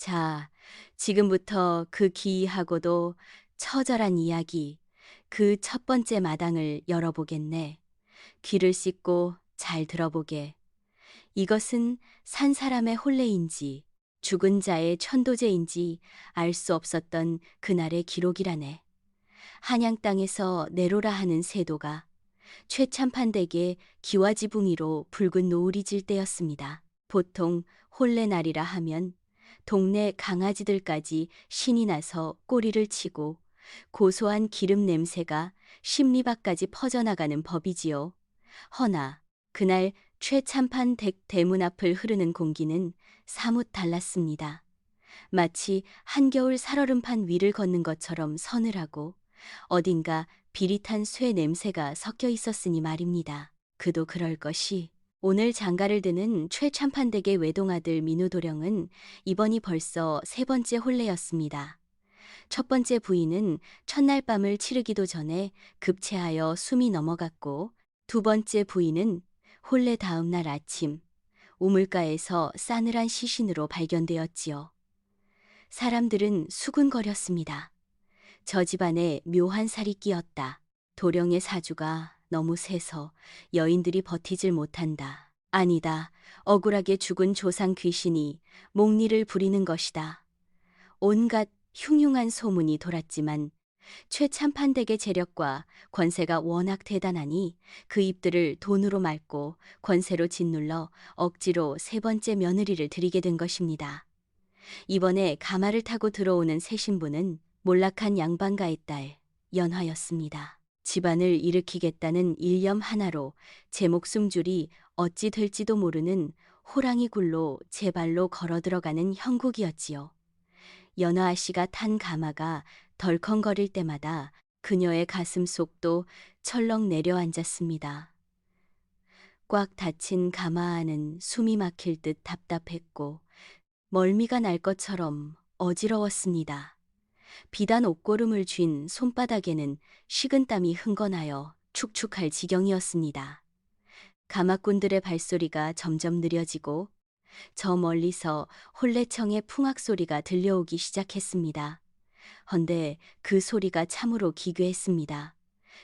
자, 지금부터 그 기이하고도 처절한 이야기, 그 첫 번째 마당을 열어보겠네. 귀를 씻고 잘 들어보게. 이것은 산 사람의 혼례인지 죽은 자의 천도제인지 알 수 없었던 그날의 기록이라네. 한양 땅에서 내로라 하는 세도가 최참판댁의 기와지붕이로 붉은 노을이 질 때였습니다. 보통 혼례날이라 하면 동네 강아지들까지 신이 나서 꼬리를 치고 고소한 기름 냄새가 십리밖까지 퍼져나가는 법이지요. 허나 그날 최참판 댁 대문 앞을 흐르는 공기는 사뭇 달랐습니다. 마치 한겨울 살얼음판 위를 걷는 것처럼 서늘하고 어딘가 비릿한 쇠 냄새가 섞여 있었으니 말입니다. 그도 그럴 것이 오늘 장가를 드는 최참판댁의 외동아들 민우도령은 이번이 벌써 세 번째 혼례였습니다. 첫 번째 부인은 첫날 밤을 치르기도 전에 급체하여 숨이 넘어갔고 두 번째 부인은 혼례 다음 날 아침 우물가에서 싸늘한 시신으로 발견되었지요. 사람들은 수군거렸습니다. 저 집안에 묘한 살이 끼었다. 도령의 사주가 너무 세서 여인들이 버티질 못한다. 아니다. 억울하게 죽은 조상 귀신이 목리를 부리는 것이다. 온갖 흉흉한 소문이 돌았지만 최참판댁의 재력과 권세가 워낙 대단하니 그 입들을 돈으로 막고 권세로 짓눌러 억지로 세 번째 며느리를 들이게 된 것입니다. 이번에 가마를 타고 들어오는 새 신부는 몰락한 양반가의 딸 연화였습니다. 집안을 일으키겠다는 일념 하나로 제 목숨줄이 어찌 될지도 모르는 호랑이 굴로 제 발로 걸어 들어가는 형국이었지요. 연화 씨가 탄 가마가 덜컹거릴 때마다 그녀의 가슴 속도 철렁 내려앉았습니다. 꽉 닫힌 가마 안은 숨이 막힐 듯 답답했고 멀미가 날 것처럼 어지러웠습니다. 비단 옷고름을 쥔 손바닥에는 식은땀이 흥건하여 축축할 지경이었습니다. 가마꾼들의 발소리가 점점 느려지고 저 멀리서 혼례청의 풍악 소리가 들려오기 시작했습니다. 헌데 그 소리가 참으로 기괴했습니다.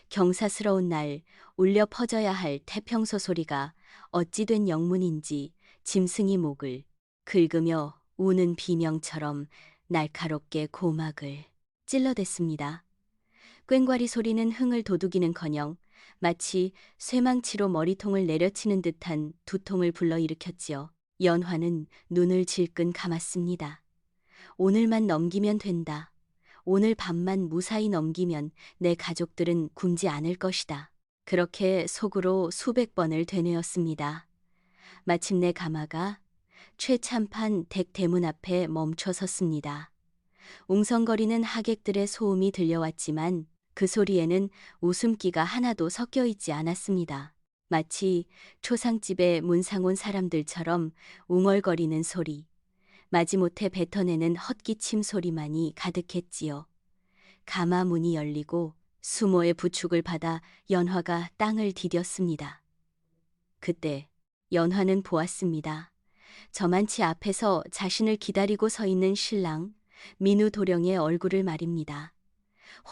경사스러운 날 울려 퍼져야 할 태평소 소리가 어찌 된 영문인지 짐승이 목을 긁으며 우는 비명처럼 날카롭게 고막을 찔러댔습니다. 꽹과리 소리는 흥을 도둑이는커녕 마치 쇠망치로 머리통을 내려치는 듯한 두통을 불러일으켰지요. 연화는 눈을 질끈 감았습니다. 오늘만 넘기면 된다. 오늘 밤만 무사히 넘기면 내 가족들은 굶지 않을 것이다. 그렇게 속으로 수백 번을 되뇌었습니다. 마침내 가마가 최참판 댁 대문 앞에 멈춰 섰습니다. 웅성거리는 하객들의 소음이 들려왔지만 그 소리에는 웃음기가 하나도 섞여 있지 않았습니다. 마치 초상집에 문상 온 사람들처럼 웅얼거리는 소리, 마지못해 뱉어내는 헛기침 소리만이 가득했지요. 가마 문이 열리고 수모의 부축을 받아 연화가 땅을 디뎠습니다. 그때 연화는 보았습니다. 저만치 앞에서 자신을 기다리고 서 있는 신랑 민우 도령의 얼굴을 말입니다.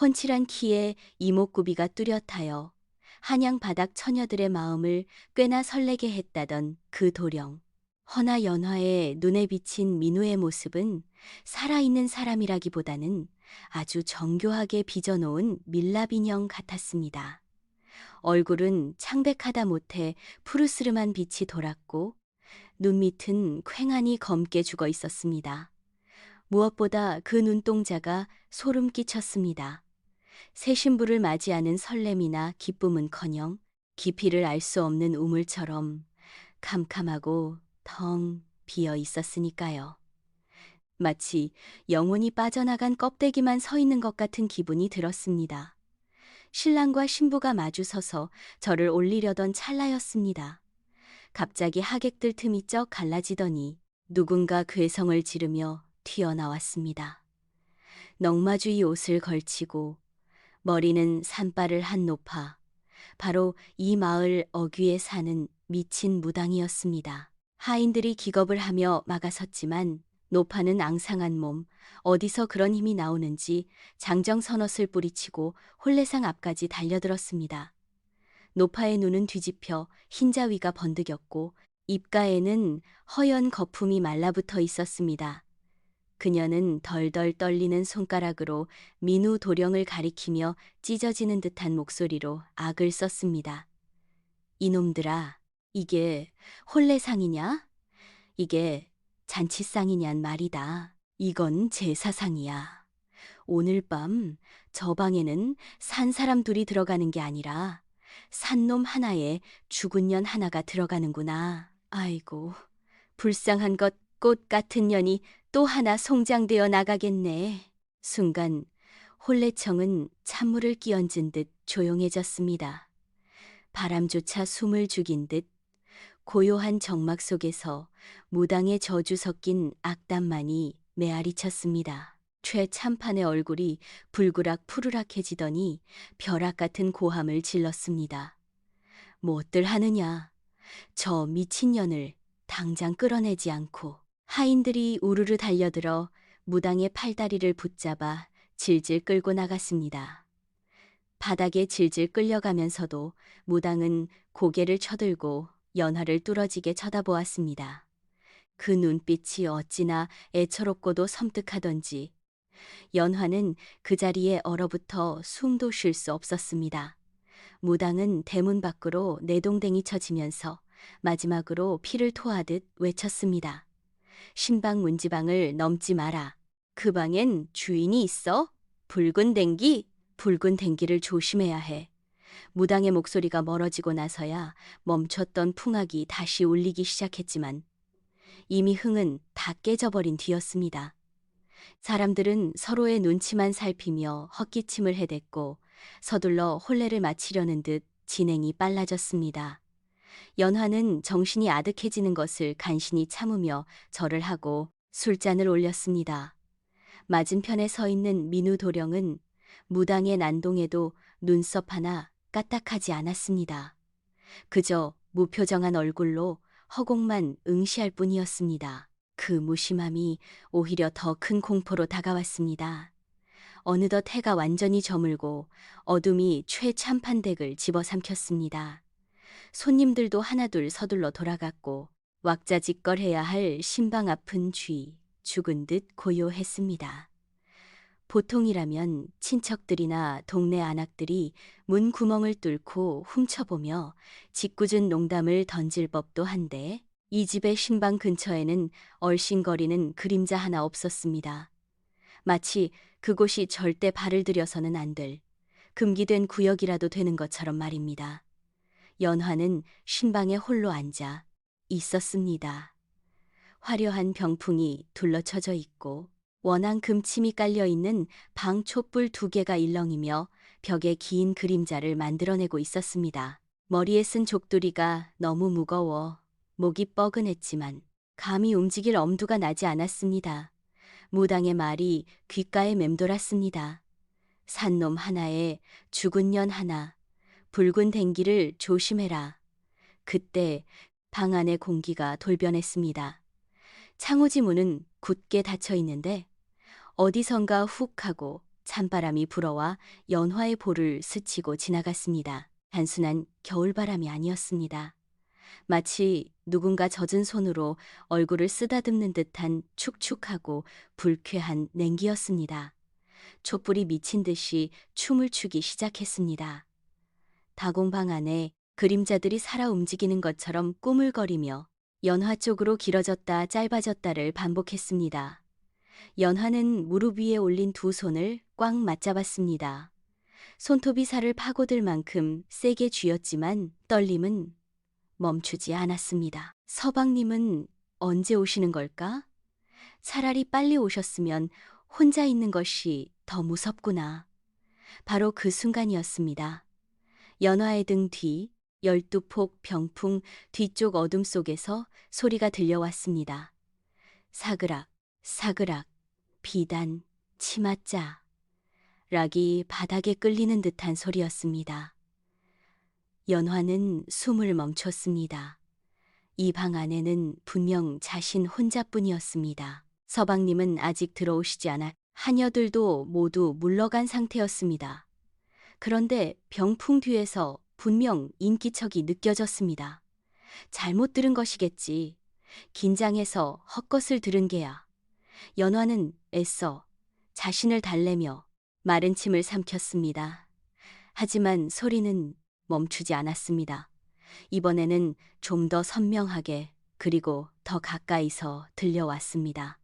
훤칠한 키에 이목구비가 뚜렷하여 한양 바닥 처녀들의 마음을 꽤나 설레게 했다던 그 도령. 허나 연화의 눈에 비친 민우의 모습은 살아있는 사람이라기보다는 아주 정교하게 빚어놓은 밀랍인형 같았습니다. 얼굴은 창백하다 못해 푸르스름한 빛이 돌았고 눈밑은 퀭하니 검게 죽어 있었습니다. 무엇보다 그 눈동자가 소름 끼쳤습니다. 새 신부를 맞이하는 설렘이나 기쁨은커녕 깊이를 알 수 없는 우물처럼 캄캄하고 텅 비어 있었으니까요. 마치 영혼이 빠져나간 껍데기만 서 있는 것 같은 기분이 들었습니다. 신랑과 신부가 마주서서 저를 올리려던 찰나였습니다. 갑자기 하객들 틈이 쩍 갈라지더니 누군가 괴성을 지르며 튀어나왔습니다. 넝마주이 옷을 걸치고 머리는 산발을 한 높아 바로 이 마을 어귀에 사는 미친 무당이었습니다. 하인들이 기겁을 하며 막아섰지만 노파는 앙상한 몸, 어디서 그런 힘이 나오는지 장정선옷을 뿌리치고 홀레상 앞까지 달려들었습니다. 노파의 눈은 뒤집혀 흰자위가 번득였고 입가에는 허연 거품이 말라붙어 있었습니다. 그녀는 덜덜 떨리는 손가락으로 민우 도령을 가리키며 찢어지는 듯한 목소리로 악을 썼습니다. 이놈들아, 이게 홀레상이냐? 이게 잔치상이냔 말이다. 이건 제사상이야. 오늘 밤 저 방에는 산 사람 둘이 들어가는 게 아니라 산놈 하나에 죽은 년 하나가 들어가는구나. 아이고, 불쌍한 것, 꽃 같은 년이 또 하나 송장되어 나가겠네. 순간 홀레청은 찬물을 끼얹은 듯 조용해졌습니다. 바람조차 숨을 죽인 듯 고요한 정막 속에서 무당의 저주 섞인 악담만이 메아리쳤습니다. 최참판의 얼굴이 불그락 푸르락해지더니 벼락 같은 고함을 질렀습니다. 못들 하느냐? 저 미친년을 당장 끌어내지 않고. 하인들이 우르르 달려들어 무당의 팔다리를 붙잡아 질질 끌고 나갔습니다. 바닥에 질질 끌려가면서도 무당은 고개를 쳐들고 연화를 뚫어지게 쳐다보았습니다. 그 눈빛이 어찌나 애처롭고도 섬뜩하던지 연화는 그 자리에 얼어붙어 숨도 쉴 수 없었습니다. 무당은 대문 밖으로 내동댕이 쳐지면서 마지막으로 피를 토하듯 외쳤습니다. 신방 문지방을 넘지 마라. 그 방엔 주인이 있어? 붉은 댕기? 붉은 댕기를 조심해야 해. 무당의 목소리가 멀어지고 나서야 멈췄던 풍악이 다시 울리기 시작했지만 이미 흥은 다 깨져버린 뒤였습니다. 사람들은 서로의 눈치만 살피며 헛기침을 해댔고 서둘러 혼례를 마치려는 듯 진행이 빨라졌습니다. 연화는 정신이 아득해지는 것을 간신히 참으며 절을 하고 술잔을 올렸습니다. 맞은편에 서 있는 민우 도령은 무당의 난동에도 눈썹 하나 까딱하지 않았습니다. 그저 무표정한 얼굴로 허공만 응시할 뿐이었습니다. 그 무심함이 오히려 더 큰 공포로 다가왔습니다. 어느덧 해가 완전히 저물고 어둠이 최참판댁을 집어삼켰습니다. 손님들도 하나둘 서둘러 돌아갔고 왁자지껄해야 할 신방 앞은 죽은 듯 고요했습니다. 보통이라면 친척들이나 동네 안악들이 문 구멍을 뚫고 훔쳐보며 짓궂은 농담을 던질 법도 한데 이 집의 신방 근처에는 얼씬거리는 그림자 하나 없었습니다. 마치 그곳이 절대 발을 들여서는 안 될 금기된 구역이라도 되는 것처럼 말입니다. 연화는 신방에 홀로 앉아 있었습니다. 화려한 병풍이 둘러쳐져 있고 원앙 금침이 깔려있는 방 촛불 2개가 일렁이며 벽에 긴 그림자를 만들어내고 있었습니다. 머리에 쓴 족두리가 너무 무거워 목이 뻐근했지만 감히 움직일 엄두가 나지 않았습니다. 무당의 말이 귓가에 맴돌았습니다. 산놈 하나에 죽은 년 하나, 붉은 댕기를 조심해라. 그때 방 안의 공기가 돌변했습니다. 창호지 문은 굳게 닫혀 있는데 어디선가 훅 하고 찬바람이 불어와 연화의 볼을 스치고 지나갔습니다. 단순한 겨울바람이 아니었습니다. 마치 누군가 젖은 손으로 얼굴을 쓰다듬는 듯한 축축하고 불쾌한 냉기였습니다. 촛불이 미친 듯이 춤을 추기 시작했습니다. 다공방 안에 그림자들이 살아 움직이는 것처럼 꾸물거리며 연화 쪽으로 길어졌다 짧아졌다를 반복했습니다. 연화는 무릎 위에 올린 2손을 꽉 맞잡았습니다. 손톱이 살을 파고들 만큼 세게 쥐었지만 떨림은 멈추지 않았습니다. 서방님은 언제 오시는 걸까? 차라리 빨리 오셨으면 혼자 있는 것이 더 무섭구나. 바로 그 순간이었습니다. 연화의 등 뒤 12폭 병풍 뒤쪽 어둠 속에서 소리가 들려왔습니다. 사그락, 사그락, 비단, 치맛자. 락이 바닥에 끌리는 듯한 소리였습니다. 연화는 숨을 멈췄습니다. 이 방 안에는 분명 자신 혼자뿐이었습니다. 서방님은 아직 들어오시지 않아 하녀들도 모두 물러간 상태였습니다. 그런데 병풍 뒤에서 분명 인기척이 느껴졌습니다. 잘못 들은 것이겠지. 긴장해서 헛것을 들은 게야. 연화는 애써 자신을 달래며 마른 침을 삼켰습니다. 하지만 소리는 멈추지 않았습니다. 이번에는 좀 더 선명하게 그리고 더 가까이서 들려왔습니다.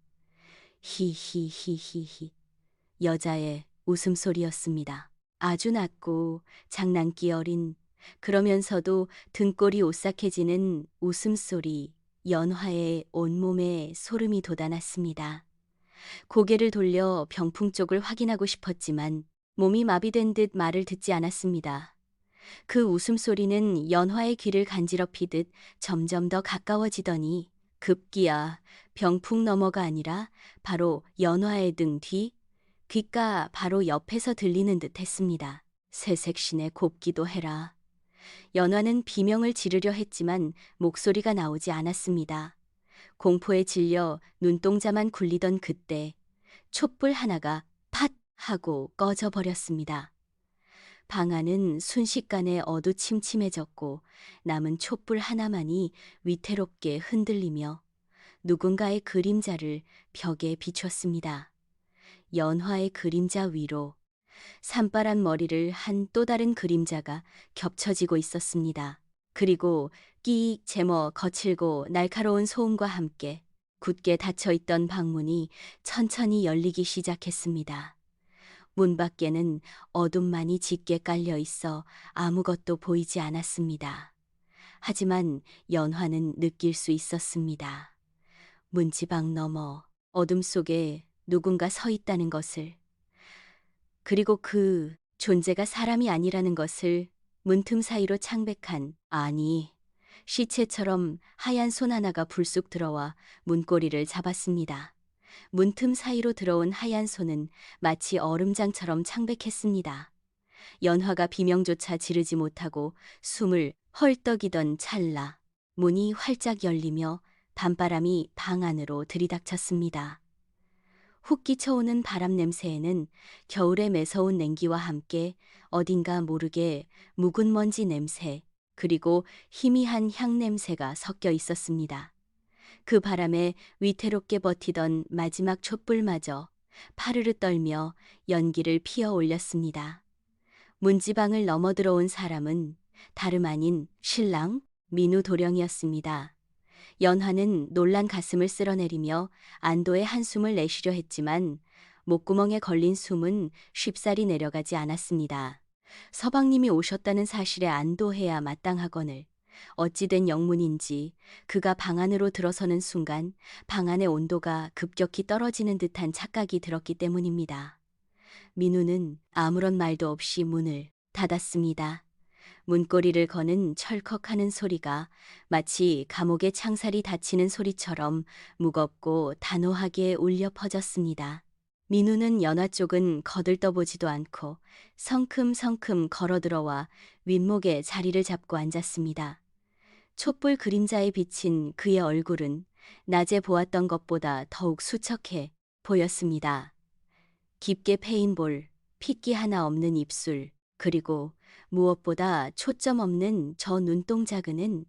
히히히히히. 여자의 웃음소리였습니다. 아주 낮고 장난기 어린, 그러면서도 등골이 오싹해지는 웃음소리. 연화의 온몸에 소름이 돋아났습니다. 고개를 돌려 병풍 쪽을 확인하고 싶었지만 몸이 마비된 듯 말을 듣지 않았습니다. 그 웃음소리는 연화의 귀를 간지럽히듯 점점 더 가까워지더니 급기야 병풍 너머가 아니라 바로 연화의 등 뒤, 귓가 바로 옆에서 들리는 듯 했습니다. 새색시내 곱기도 해라. 연화는 비명을 지르려 했지만 목소리가 나오지 않았습니다. 공포에 질려 눈동자만 굴리던 그때 촛불 하나가 팟 하고 꺼져버렸습니다. 방 안은 순식간에 어두침침해졌고 남은 촛불 하나만이 위태롭게 흔들리며 누군가의 그림자를 벽에 비췄습니다. 연화의 그림자 위로 산발한 머리를 한 또 다른 그림자가 겹쳐지고 있었습니다. 그리고 끼익 제머 거칠고 날카로운 소음과 함께 굳게 닫혀있던 방문이 천천히 열리기 시작했습니다. 문 밖에는 어둠만이 짙게 깔려 있어 아무것도 보이지 않았습니다. 하지만 연화는 느낄 수 있었습니다. 문지방 너머 어둠 속에 누군가 서 있다는 것을, 그리고 그 존재가 사람이 아니라는 것을. 문틈 사이로 창백한, 아니, 시체처럼 하얀 손 하나가 불쑥 들어와 문고리를 잡았습니다. 문틈 사이로 들어온 하얀 손은 마치 얼음장처럼 창백했습니다. 연화가 비명조차 지르지 못하고 숨을 헐떡이던 찰나 문이 활짝 열리며 밤바람이 방 안으로 들이닥쳤습니다. 훅 끼쳐오는 바람 냄새에는 겨울의 매서운 냉기와 함께 어딘가 모르게 묵은 먼지 냄새, 그리고 희미한 향 냄새가 섞여 있었습니다. 그 바람에 위태롭게 버티던 마지막 촛불마저 파르르 떨며 연기를 피어 올렸습니다. 문지방을 넘어 들어온 사람은 다름 아닌 신랑 민우 도령이었습니다. 연화는 놀란 가슴을 쓸어내리며 안도의 한숨을 내쉬려 했지만 목구멍에 걸린 숨은 쉽사리 내려가지 않았습니다. 서방님이 오셨다는 사실에 안도해야 마땅하거늘 어찌된 영문인지 그가 방 안으로 들어서는 순간 방 안의 온도가 급격히 떨어지는 듯한 착각이 들었기 때문입니다. 민우는 아무런 말도 없이 문을 닫았습니다. 문고리를 거는 철컥하는 소리가 마치 감옥의 창살이 닫히는 소리처럼 무겁고 단호하게 울려 퍼졌습니다. 민우는 연화 쪽은 거들떠보지도 않고 성큼성큼 걸어들어와 윗목에 자리를 잡고 앉았습니다. 촛불 그림자에 비친 그의 얼굴은 낮에 보았던 것보다 더욱 수척해 보였습니다. 깊게 패인 볼, 핏기 하나 없는 입술, 그리고 무엇보다 초점 없는 저 눈동자근은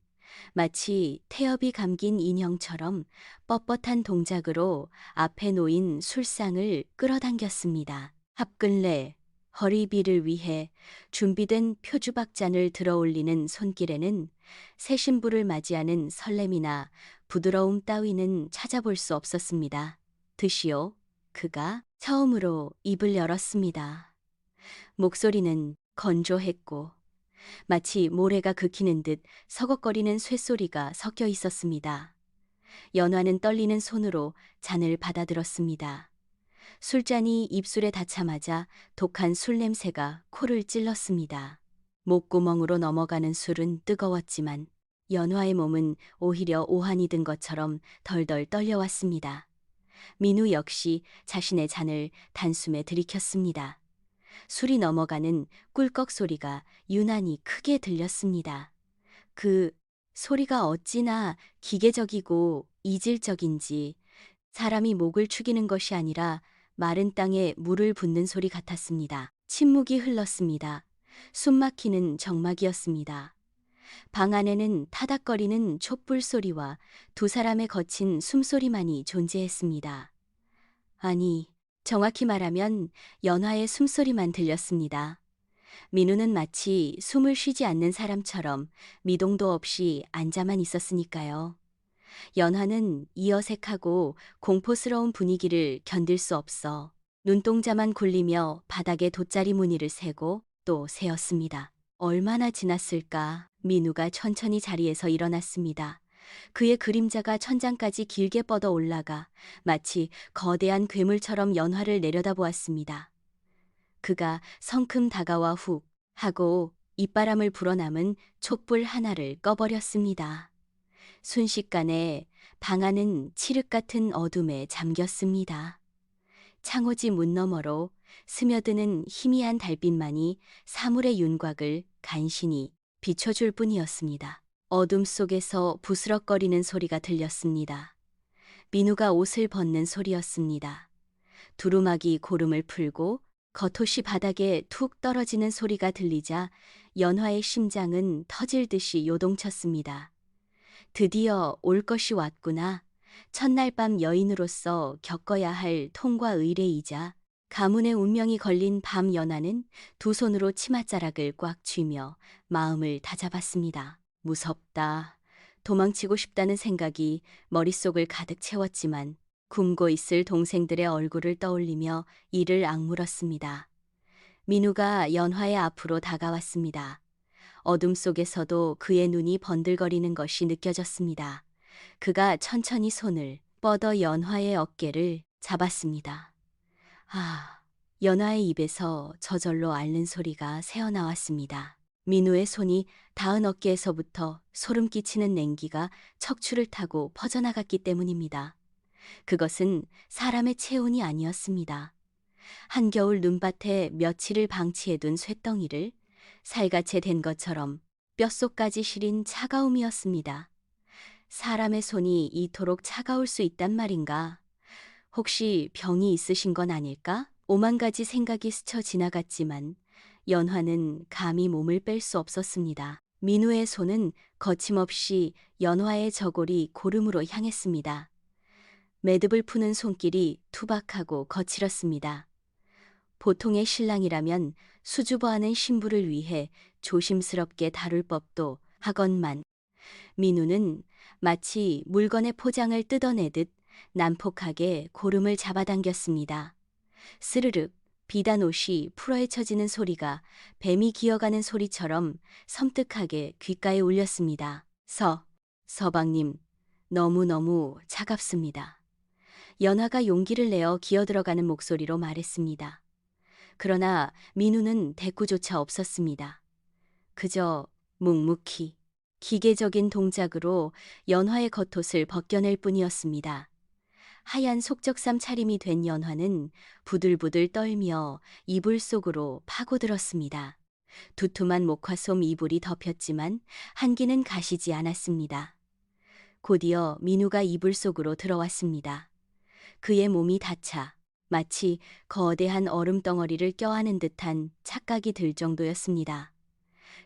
마치 태엽이 감긴 인형처럼 뻣뻣한 동작으로 앞에 놓인 술상을 끌어당겼습니다. 합근래 허리비를 위해 준비된 표주박잔을 들어올리는 손길에는 새 신부를 맞이하는 설렘이나 부드러움 따위는 찾아볼 수 없었습니다. 드시오. 그가 처음으로 입을 열었습니다. 목소리는 건조했고 마치 모래가 긁히는 듯 서걱거리는 쇳소리가 섞여 있었습니다. 연화는 떨리는 손으로 잔을 받아들었습니다. 술잔이 입술에 닿자마자 독한 술 냄새가 코를 찔렀습니다. 목구멍으로 넘어가는 술은 뜨거웠지만 연화의 몸은 오히려 오한이 든 것처럼 덜덜 떨려왔습니다. 민우 역시 자신의 잔을 단숨에 들이켰습니다. 술이 넘어가는 꿀꺽 소리가 유난히 크게 들렸습니다. 그 소리가 어찌나 기계적이고 이질적인지 사람이 목을 축이는 것이 아니라 마른 땅에 물을 붓는 소리 같았습니다. 침묵이 흘렀습니다. 숨막히는 정막이었습니다. 방 안에는 타닥거리는 촛불 소리와 두 사람의 거친 숨소리만이 존재했습니다. 아니, 정확히 말하면 연화의 숨소리만 들렸습니다. 민우는 마치 숨을 쉬지 않는 사람처럼 미동도 없이 앉아만 있었으니까요. 연화는 이 어색하고 공포스러운 분위기를 견딜 수 없어 눈동자만 굴리며 바닥에 돗자리 무늬를 세고 또 세었습니다. 얼마나 지났을까? 민우가 천천히 자리에서 일어났습니다. 그의 그림자가 천장까지 길게 뻗어 올라가 마치 거대한 괴물처럼 연화를 내려다보았습니다. 그가 성큼 다가와 훅 하고 입바람을 불어남은 촛불 하나를 꺼버렸습니다. 순식간에 방 안은 칠흑 같은 어둠에 잠겼습니다. 창호지 문 너머로 스며드는 희미한 달빛만이 사물의 윤곽을 간신히 비춰줄 뿐이었습니다. 어둠 속에서 부스럭거리는 소리가 들렸습니다. 민우가 옷을 벗는 소리였습니다. 두루마기 고름을 풀고 겉옷이 바닥에 툭 떨어지는 소리가 들리자 연화의 심장은 터질 듯이 요동쳤습니다. 드디어 올 것이 왔구나. 첫날 밤 여인으로서 겪어야 할 통과 의례이자 가문의 운명이 걸린 밤 연화는 두 손으로 치맛자락을 꽉 쥐며 마음을 다잡았습니다. 무섭다. 도망치고 싶다는 생각이 머릿속을 가득 채웠지만 굶고 있을 동생들의 얼굴을 떠올리며 이를 악물었습니다. 민우가 연화의 앞으로 다가왔습니다. 어둠 속에서도 그의 눈이 번들거리는 것이 느껴졌습니다. 그가 천천히 손을 뻗어 연화의 어깨를 잡았습니다. 아, 연화의 입에서 저절로 앓는 소리가 새어나왔습니다. 민우의 손이 닿은 어깨에서부터 소름 끼치는 냉기가 척추를 타고 퍼져나갔기 때문입니다. 그것은 사람의 체온이 아니었습니다. 한겨울 눈밭에 며칠을 방치해둔 쇳덩이를 살갗에 댄 것처럼 뼛속까지 시린 차가움이었습니다. 사람의 손이 이토록 차가울 수 있단 말인가? 혹시 병이 있으신 건 아닐까? 오만 가지 생각이 스쳐 지나갔지만 연화는 감히 몸을 뺄 수 없었습니다. 민우의 손은 거침없이 연화의 저고리 고름으로 향했습니다. 매듭을 푸는 손길이 투박하고 거칠었습니다. 보통의 신랑이라면 수줍어하는 신부를 위해 조심스럽게 다룰 법도 하건만 민우는 마치 물건의 포장을 뜯어내듯 난폭하게 고름을 잡아당겼습니다. 스르륵 비단 옷이 풀어헤쳐지는 소리가 뱀이 기어가는 소리처럼 섬뜩하게 귓가에 울렸습니다. 서방님, 너무너무 차갑습니다. 연화가 용기를 내어 기어들어가는 목소리로 말했습니다. 그러나 민우는 대꾸조차 없었습니다. 그저 묵묵히 기계적인 동작으로 연화의 겉옷을 벗겨낼 뿐이었습니다. 하얀 속적삼 차림이 된 연화는 부들부들 떨며 이불 속으로 파고들었습니다. 두툼한 목화솜 이불이 덮였지만 한기는 가시지 않았습니다. 곧이어 민우가 이불 속으로 들어왔습니다. 그의 몸이 닫혀 마치 거대한 얼음 덩어리를 껴안은 듯한 착각이 들 정도였습니다.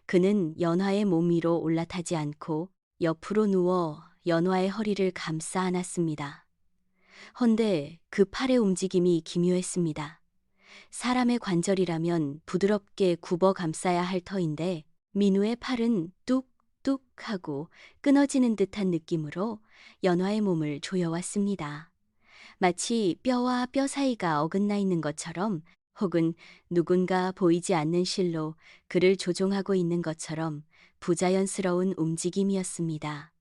그는 연화의 몸 위로 올라타지 않고 옆으로 누워 연화의 허리를 감싸 안았습니다. 헌데 그 팔의 움직임이 기묘했습니다. 사람의 관절이라면 부드럽게 굽어 감싸야 할 터인데 민우의 팔은 뚝뚝 하고 끊어지는 듯한 느낌으로 연화의 몸을 조여왔습니다. 마치 뼈와 뼈 사이가 어긋나 있는 것처럼 혹은 누군가 보이지 않는 실로 그를 조종하고 있는 것처럼 부자연스러운 움직임이었습니다.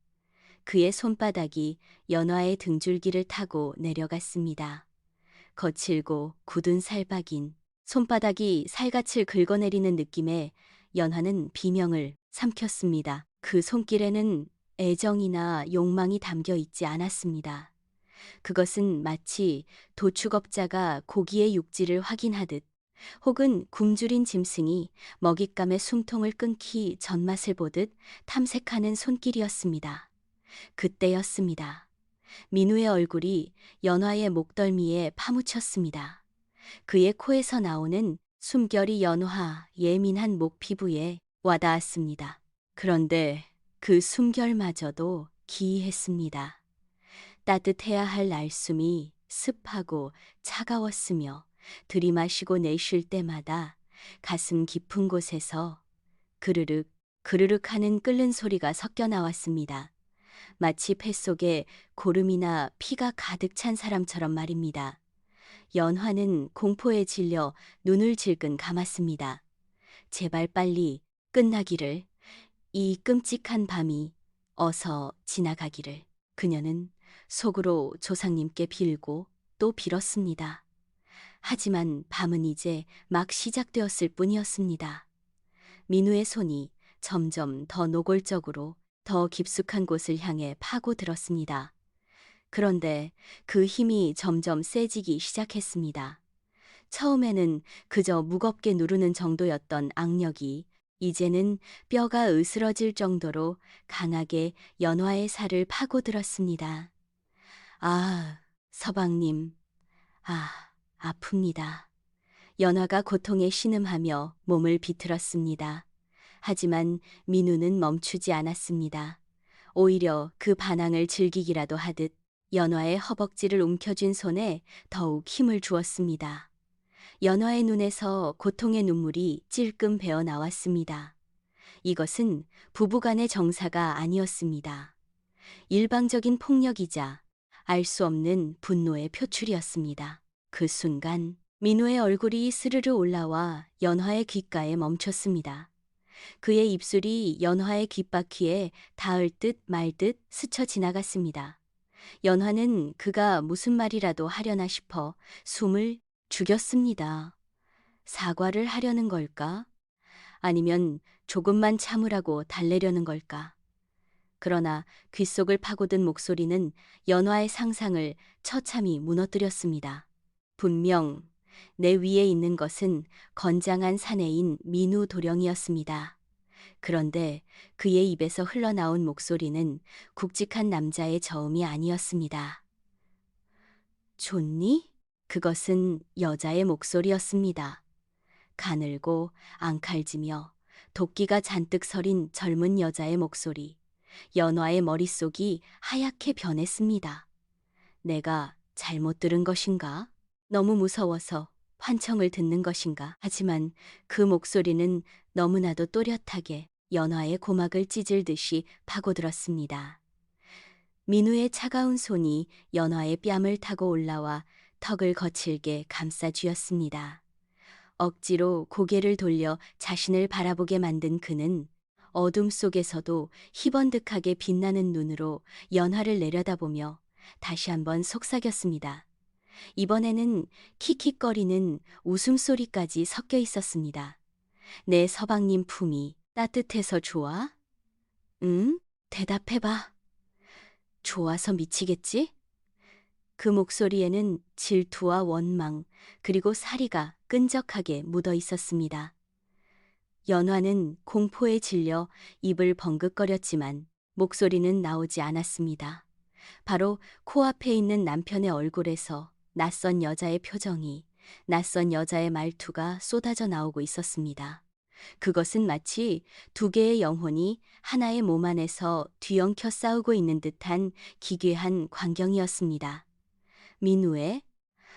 그의 손바닥이 연화의 등줄기를 타고 내려갔습니다. 거칠고 굳은 살박인 손바닥이 살갗을 긁어내리는 느낌에 연화는 비명을 삼켰습니다. 그 손길에는 애정이나 욕망이 담겨 있지 않았습니다. 그것은 마치 도축업자가 고기의 육질을 확인하듯 혹은 굶주린 짐승이 먹잇감의 숨통을 끊기 전맛을 보듯 탐색하는 손길이었습니다. 그때였습니다. 민우의 얼굴이 연화의 목덜미에 파묻혔습니다. 그의 코에서 나오는 숨결이 연화 예민한 목 피부에 와닿았습니다. 그런데 그 숨결마저도 기이했습니다. 따뜻해야 할 날숨이 습하고 차가웠으며 들이마시고 내쉴 때마다 가슴 깊은 곳에서 그르륵 그르륵 하는 끓는 소리가 섞여 나왔습니다. 마치 뱃속에 고름이나 피가 가득 찬 사람처럼 말입니다. 연화는 공포에 질려 눈을 질끈 감았습니다. 제발 빨리 끝나기를, 이 끔찍한 밤이 어서 지나가기를. 그녀는 속으로 조상님께 빌고 또 빌었습니다. 하지만 밤은 이제 막 시작되었을 뿐이었습니다. 민우의 손이 점점 더 노골적으로 더 깊숙한 곳을 향해 파고들었습니다. 그런데 그 힘이 점점 세지기 시작했습니다. 처음에는 그저 무겁게 누르는 정도였던 악력이 이제는 뼈가 으스러질 정도로 강하게 연화의 살을 파고들었습니다. 아, 서방님. 아, 아픕니다. 연화가 고통에 신음하며 몸을 비틀었습니다. 하지만 민우는 멈추지 않았습니다. 오히려 그 반항을 즐기기라도 하듯 연화의 허벅지를 움켜쥔 손에 더욱 힘을 주었습니다. 연화의 눈에서 고통의 눈물이 찔끔 배어 나왔습니다. 이것은 부부간의 정사가 아니었습니다. 일방적인 폭력이자 알 수 없는 분노의 표출이었습니다. 그 순간 민우의 얼굴이 스르르 올라와 연화의 귓가에 멈췄습니다. 그의 입술이 연화의 귓바퀴에 닿을 듯 말 듯 스쳐 지나갔습니다. 연화는 그가 무슨 말이라도 하려나 싶어 숨을 죽였습니다. 사과를 하려는 걸까? 아니면 조금만 참으라고 달래려는 걸까? 그러나 귓속을 파고든 목소리는 연화의 상상을 처참히 무너뜨렸습니다. 분명 내 위에 있는 것은 건장한 사내인 민우 도령이었습니다. 그런데 그의 입에서 흘러나온 목소리는 굵직한 남자의 저음이 아니었습니다. 좋니? 그것은 여자의 목소리였습니다. 가늘고 앙칼지며 도끼가 잔뜩 서린 젊은 여자의 목소리. 연화의 머릿속이 하얗게 변했습니다. 내가 잘못 들은 것인가? 너무 무서워서 환청을 듣는 것인가? 하지만 그 목소리는 너무나도 또렷하게 연화의 고막을 찢을 듯이 파고들었습니다. 민우의 차가운 손이 연화의 뺨을 타고 올라와 턱을 거칠게 감싸 쥐었습니다. 억지로 고개를 돌려 자신을 바라보게 만든 그는 어둠 속에서도 희번득하게 빛나는 눈으로 연화를 내려다보며 다시 한번 속삭였습니다. 이번에는 킥킥거리는 웃음소리까지 섞여 있었습니다. 내 서방님 품이 따뜻해서 좋아? 응? 대답해봐. 좋아서 미치겠지? 그 목소리에는 질투와 원망, 그리고 사리가 끈적하게 묻어 있었습니다. 연화는 공포에 질려 입을 벙긋거렸지만 목소리는 나오지 않았습니다. 바로 코앞에 있는 남편의 얼굴에서 낯선 여자의 표정이, 낯선 여자의 말투가 쏟아져 나오고 있었습니다. 그것은 마치 두 개의 영혼이 하나의 몸 안에서 뒤엉켜 싸우고 있는 듯한 기괴한 광경이었습니다. 민우의,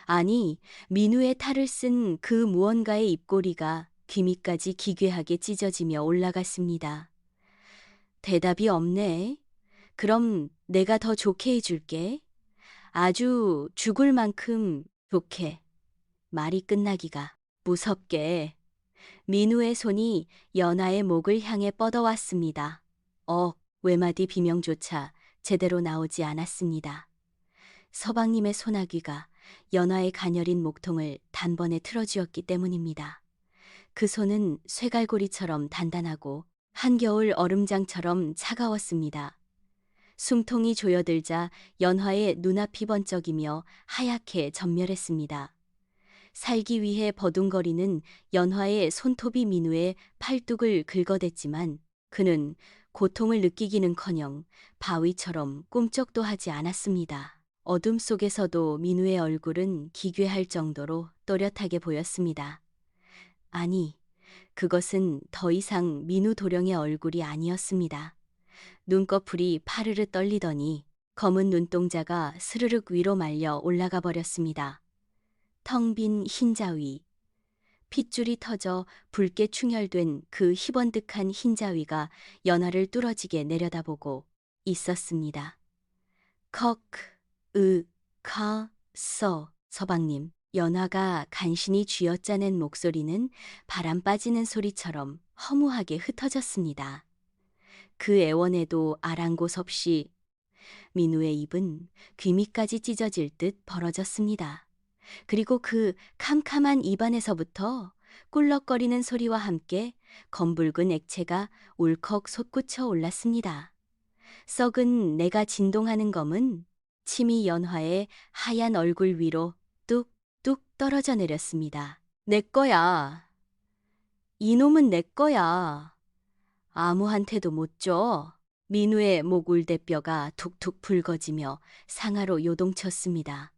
아니, 민우의 탈을 쓴 그 무언가의 입꼬리가 귀밑까지 기괴하게 찢어지며 올라갔습니다. 대답이 없네. 그럼 내가 더 좋게 해줄게. 아주 죽을 만큼 좋게. 말이 끝나기가 무섭게. 민우의 손이 연하의 목을 향해 뻗어왔습니다. 외마디 비명조차 제대로 나오지 않았습니다. 서방님의 소나귀가 연하의 가녀린 목통을 단번에 틀어쥐었기 때문입니다. 그 손은 쇠갈고리처럼 단단하고 한겨울 얼음장처럼 차가웠습니다. 숨통이 조여들자 연화의 눈앞이 번쩍이며 하얗게 전멸했습니다. 살기 위해 버둥거리는 연화의 손톱이 민우의 팔뚝을 긁어댔지만 그는 고통을 느끼기는커녕 바위처럼 꿈쩍도 하지 않았습니다. 어둠 속에서도 민우의 얼굴은 기괴할 정도로 또렷하게 보였습니다. 아니, 그것은 더 이상 민우 도령의 얼굴이 아니었습니다. 눈꺼풀이 파르르 떨리더니 검은 눈동자가 스르륵 위로 말려 올라가 버렸습니다. 텅 빈 흰자위, 핏줄이 터져 붉게 충혈된 그 희번득한 흰자위가 연화를 뚫어지게 내려다보고 있었습니다. 컥, 서방님. 연화가 간신히 쥐어짜낸 목소리는 바람 빠지는 소리처럼 허무하게 흩어졌습니다. 그 애원에도 아랑곳 없이 민우의 입은 귀밑까지 찢어질 듯 벌어졌습니다. 그리고 그 캄캄한 입안에서부터 꿀럭거리는 소리와 함께 검붉은 액체가 울컥 솟구쳐 올랐습니다. 썩은 내가 진동하는 검은 침이 연화의 하얀 얼굴 위로 뚝뚝 떨어져 내렸습니다. 내 거야. 이놈은 내 거야. 아무한테도 못 줘. 민우의 목 울대뼈가 툭툭 붉어지며 상하로 요동쳤습니다.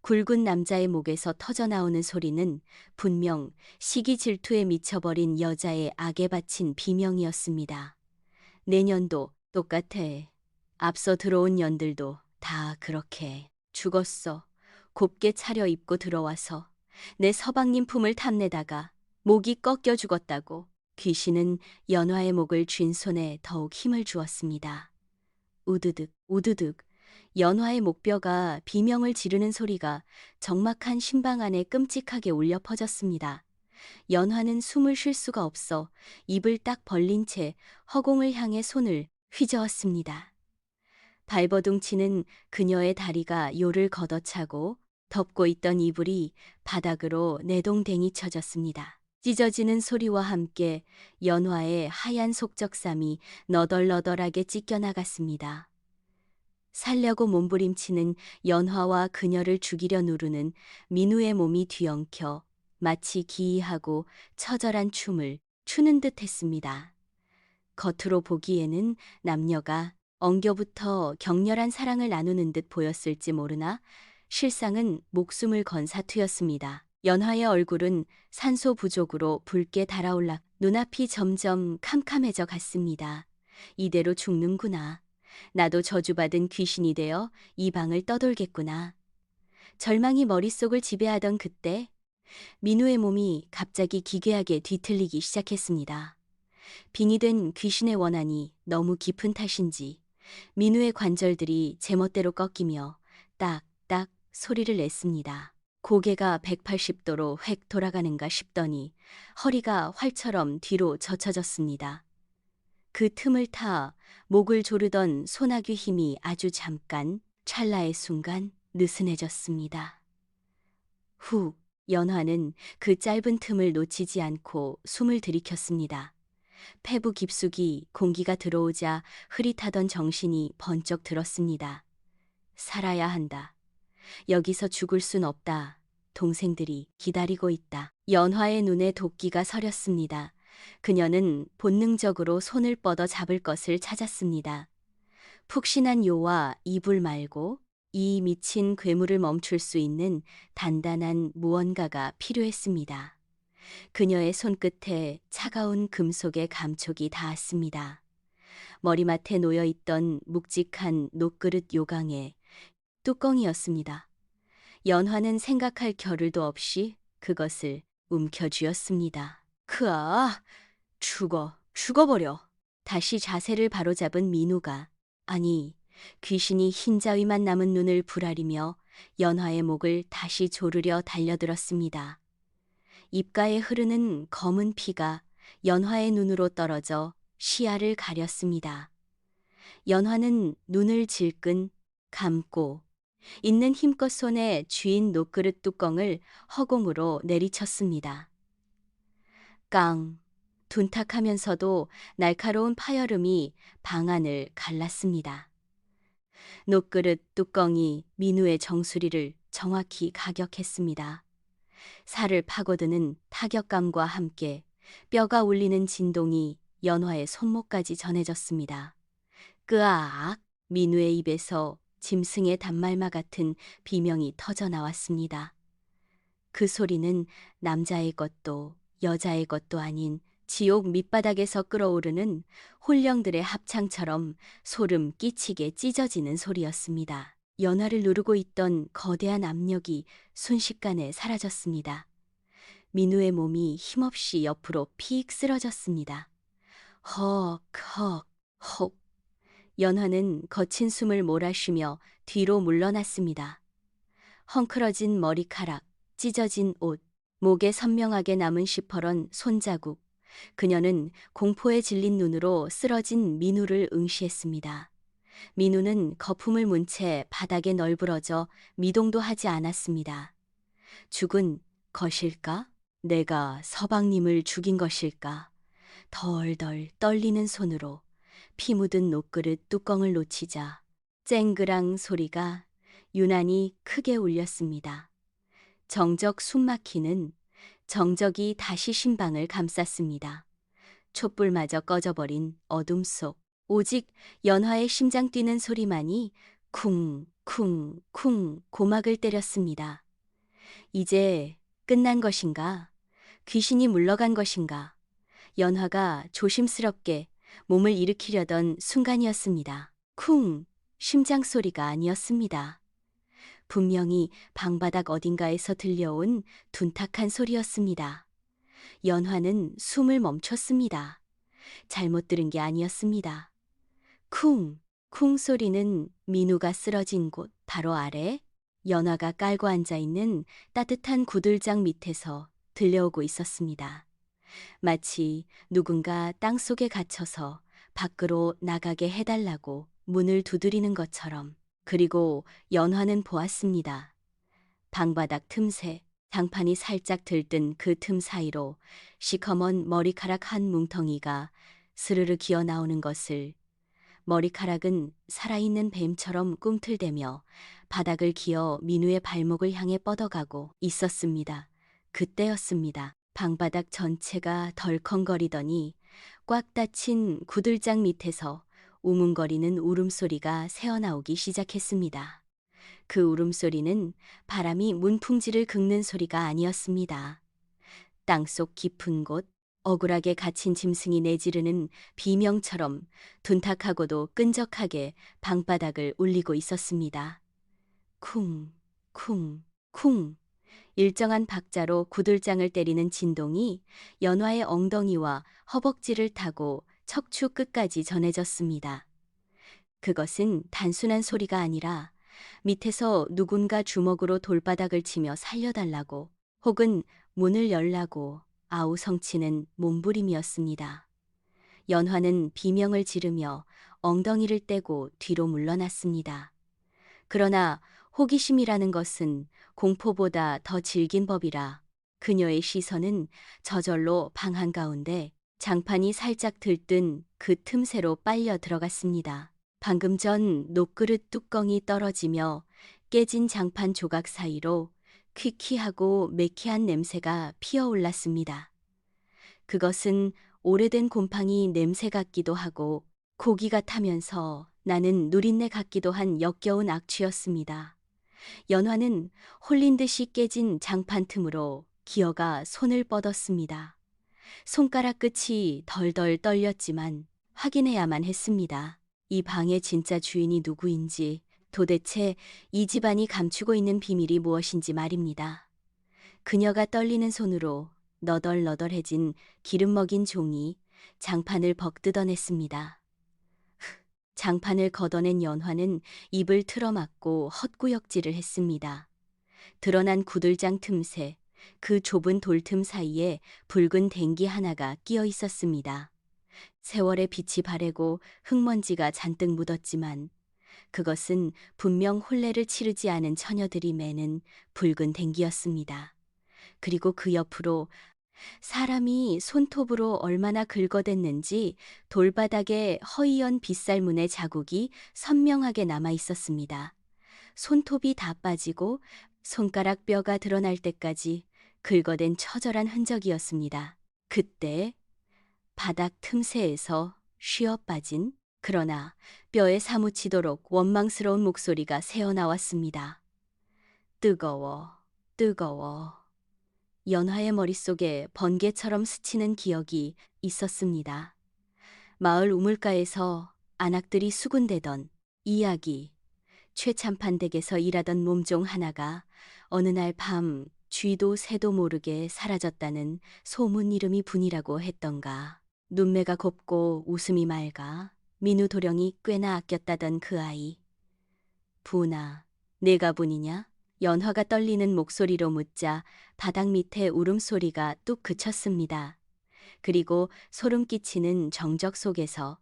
굵은 남자의 목에서 터져나오는 소리는 분명 시기 질투에 미쳐버린 여자의 악에 바친 비명이었습니다. 내년도 똑같아. 앞서 들어온 년들도 다 그렇게 죽었어. 곱게 차려입고 들어와서 내 서방님 품을 탐내다가 목이 꺾여 죽었다고. 귀신은 연화의 목을 쥔 손에 더욱 힘을 주었습니다. 우드득 우드득 연화의 목뼈가 비명을 지르는 소리가 적막한 심방 안에 끔찍하게 울려 퍼졌습니다. 연화는 숨을 쉴 수가 없어 입을 딱 벌린 채 허공을 향해 손을 휘저었습니다. 발버둥치는 그녀의 다리가 요를 걷어차고 덮고 있던 이불이 바닥으로 내동댕이 쳐졌습니다. 찢어지는 소리와 함께 연화의 하얀 속적삼이 너덜너덜하게 찢겨나갔습니다. 살려고 몸부림치는 연화와 그녀를 죽이려 누르는 민우의 몸이 뒤엉켜 마치 기이하고 처절한 춤을 추는 듯 했습니다. 겉으로 보기에는 남녀가 엉겨부터 격렬한 사랑을 나누는 듯 보였을지 모르나 실상은 목숨을 건 사투였습니다. 연화의 얼굴은 산소 부족으로 붉게 달아올라 눈앞이 점점 캄캄해져 갔습니다. 이대로 죽는구나. 나도 저주받은 귀신이 되어 이 방을 떠돌겠구나. 절망이 머릿속을 지배하던 그때 민우의 몸이 갑자기 기괴하게 뒤틀리기 시작했습니다. 빙이 된 귀신의 원한이 너무 깊은 탓인지 민우의 관절들이 제멋대로 꺾이며 딱딱 소리를 냈습니다. 고개가 180도로 획 돌아가는가 싶더니 허리가 활처럼 뒤로 젖혀졌습니다. 그 틈을 타 목을 조르던 소나귀 힘이 아주 잠깐 찰나의 순간 느슨해졌습니다. 후, 연화는 그 짧은 틈을 놓치지 않고 숨을 들이켰습니다. 폐부 깊숙이 공기가 들어오자 흐릿하던 정신이 번쩍 들었습니다. 살아야 한다. 여기서 죽을 순 없다. 동생들이 기다리고 있다. 연화의 눈에 도끼가 서렸습니다. 그녀는 본능적으로 손을 뻗어 잡을 것을 찾았습니다. 푹신한 요와 이불 말고 이 미친 괴물을 멈출 수 있는 단단한 무언가가 필요했습니다. 그녀의 손끝에 차가운 금속의 감촉이 닿았습니다. 머리맡에 놓여있던 묵직한 녹그릇 요강의 뚜껑이었습니다. 연화는 생각할 겨를도 없이 그것을 움켜쥐었습니다. 크아, 죽어버려. 다시 자세를 바로잡은 민우가, 아니, 귀신이 흰자위만 남은 눈을 부라리며 연화의 목을 다시 조르려 달려들었습니다. 입가에 흐르는 검은 피가 연화의 눈으로 떨어져 시야를 가렸습니다. 연화는 눈을 질끈 감고 있는 힘껏 손에 쥐인 녹그릇 뚜껑을 허공으로 내리쳤습니다. 깡, 둔탁하면서도 날카로운 파열음이 방안을 갈랐습니다. 녹그릇 뚜껑이 민우의 정수리를 정확히 가격했습니다. 살을 파고드는 타격감과 함께 뼈가 울리는 진동이 연화의 손목까지 전해졌습니다. 끄아악! 민우의 입에서 짐승의 단말마 같은 비명이 터져 나왔습니다. 그 소리는 남자의 것도 여자의 것도 아닌 지옥 밑바닥에서 끓어오르는 혼령들의 합창처럼 소름 끼치게 찢어지는 소리였습니다. 연화를 누르고 있던 거대한 압력이 순식간에 사라졌습니다. 민우의 몸이 힘없이 옆으로 픽 쓰러졌습니다. 헉, 헉, 헉. 연화는 거친 숨을 몰아쉬며 뒤로 물러났습니다. 헝클어진 머리카락, 찢어진 옷, 목에 선명하게 남은 시퍼런 손자국. 그녀는 공포에 질린 눈으로 쓰러진 민우를 응시했습니다. 민우는 거품을 문 채 바닥에 널브러져 미동도 하지 않았습니다. 죽은 것일까? 내가 서방님을 죽인 것일까? 덜덜 떨리는 손으로 피 묻은 녹그릇 뚜껑을 놓치자 쨍그랑 소리가 유난히 크게 울렸습니다. 정적 숨막히는 정적이 다시 심방을 감쌌습니다. 촛불마저 꺼져버린 어둠 속 오직 연화의 심장 뛰는 소리만이 쿵, 쿵, 쿵 고막을 때렸습니다. 이제 끝난 것인가? 귀신이 물러간 것인가? 연화가 조심스럽게 몸을 일으키려던 순간이었습니다. 쿵! 심장 소리가 아니었습니다. 분명히 방바닥 어딘가에서 들려온 둔탁한 소리였습니다. 연화는 숨을 멈췄습니다. 잘못 들은 게 아니었습니다. 쿵! 쿵 소리는 민우가 쓰러진 곳 바로 아래 연화가 깔고 앉아있는 따뜻한 구들장 밑에서 들려오고 있었습니다. 마치 누군가 땅속에 갇혀서 밖으로 나가게 해달라고 문을 두드리는 것처럼. 그리고 연화는 보았습니다. 방바닥 틈새, 장판이 살짝 들뜬 그 틈 사이로 시커먼 머리카락 한 뭉텅이가 스르르 기어 나오는 것을. 머리카락은 살아있는 뱀처럼 꿈틀대며 바닥을 기어 민우의 발목을 향해 뻗어가고 있었습니다. 그때였습니다. 방바닥 전체가 덜컹거리더니 꽉 닫힌 구들장 밑에서 우문거리는 울음소리가 새어나오기 시작했습니다. 그 울음소리는 바람이 문풍지를 긁는 소리가 아니었습니다. 땅속 깊은 곳, 억울하게 갇힌 짐승이 내지르는 비명처럼 둔탁하고도 끈적하게 방바닥을 울리고 있었습니다. 쿵, 쿵, 쿵. 일정한 박자로 구들장을 때리는 진동이 연화의 엉덩이와 허벅지를 타고 척추 끝까지 전해졌습니다. 그것은 단순한 소리가 아니라 밑에서 누군가 주먹으로 돌바닥을 치며 살려달라고 혹은 문을 열라고 아우성치는 몸부림이었습니다. 연화는 비명을 지르며 엉덩이를 떼고 뒤로 물러났습니다. 그러나 호기심이라는 것은 공포보다 더 질긴 법이라 그녀의 시선은 저절로 방 한가운데 장판이 살짝 들뜬 그 틈새로 빨려 들어갔습니다. 방금 전 녹그릇 뚜껑이 떨어지며 깨진 장판 조각 사이로 퀴퀴하고 매캐한 냄새가 피어올랐습니다. 그것은 오래된 곰팡이 냄새 같기도 하고 고기 같으면서 나는 누린내 같기도 한 역겨운 악취였습니다. 연화는 홀린 듯이 깨진 장판 틈으로 기어가 손을 뻗었습니다. 손가락 끝이 덜덜 떨렸지만 확인해야만 했습니다. 이 방의 진짜 주인이 누구인지, 도대체 이 집안이 감추고 있는 비밀이 무엇인지 말입니다. 그녀가 떨리는 손으로 너덜너덜해진 기름 먹인 종이 장판을 벅뜯어냈습니다. 장판을 걷어낸 연화는 입을 틀어막고 헛구역질을 했습니다. 드러난 구들장 틈새, 그 좁은 돌틈 사이에 붉은 댕기 하나가 끼어 있었습니다. 세월의 빛이 바래고 흙먼지가 잔뜩 묻었지만 그것은 분명 혼례를 치르지 않은 처녀들이 매는 붉은 댕기였습니다. 그리고 그 옆으로 사람이 손톱으로 얼마나 긁어댔는지 돌바닥에 허이연 빗살문의 자국이 선명하게 남아 있었습니다. 손톱이 다 빠지고 손가락 뼈가 드러날 때까지 긁어댄 처절한 흔적이었습니다. 그때 바닥 틈새에서 쉬어빠진, 그러나 뼈에 사무치도록 원망스러운 목소리가 새어나왔습니다. 뜨거워, 뜨거워. 연화의 머릿속에 번개처럼 스치는 기억이 있었습니다. 마을 우물가에서 안악들이 수군대던 이야기, 최참판 댁에서 일하던 몸종 하나가 어느 날 밤 쥐도 새도 모르게 사라졌다는 소문 이름이 분이라고 했던가. 눈매가 곱고 웃음이 맑아 민우 도령이 꽤나 아꼈다던 그 아이. 분아, 내가 분이냐? 연화가 떨리는 목소리로 묻자 바닥 밑에 울음소리가 뚝 그쳤습니다. 그리고 소름 끼치는 정적 속에서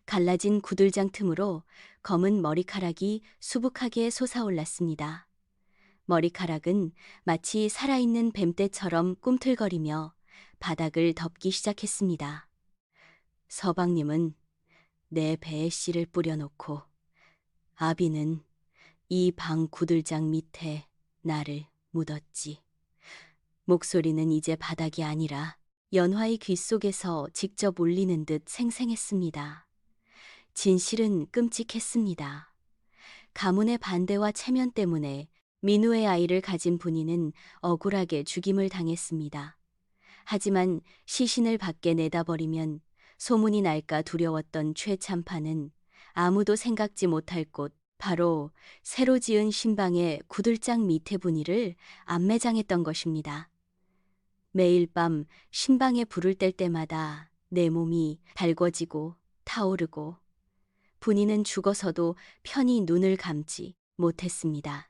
갈라진 구들장 틈으로 검은 머리카락이 수북하게 솟아올랐습니다. 머리카락은 마치 살아있는 뱀떼처럼 꿈틀거리며 바닥을 덮기 시작했습니다. 서방님은 내 배에 씨를 뿌려놓고 아비는 이 방 구들장 밑에 나를 묻었지. 목소리는 이제 바닥이 아니라 연화의 귀 속에서 직접 울리는 듯 생생했습니다. 진실은 끔찍했습니다. 가문의 반대와 체면 때문에 민우의 아이를 가진 분이는 억울하게 죽임을 당했습니다. 하지만 시신을 밖에 내다버리면 소문이 날까 두려웠던 최참판은 아무도 생각지 못할 곳, 바로 새로 지은 신방의 구들장 밑에 분이를 안매장했던 것입니다. 매일 밤 신방에 불을 뗄 때마다 내 몸이 달궈지고 타오르고 분이는 죽어서도 편히 눈을 감지 못했습니다.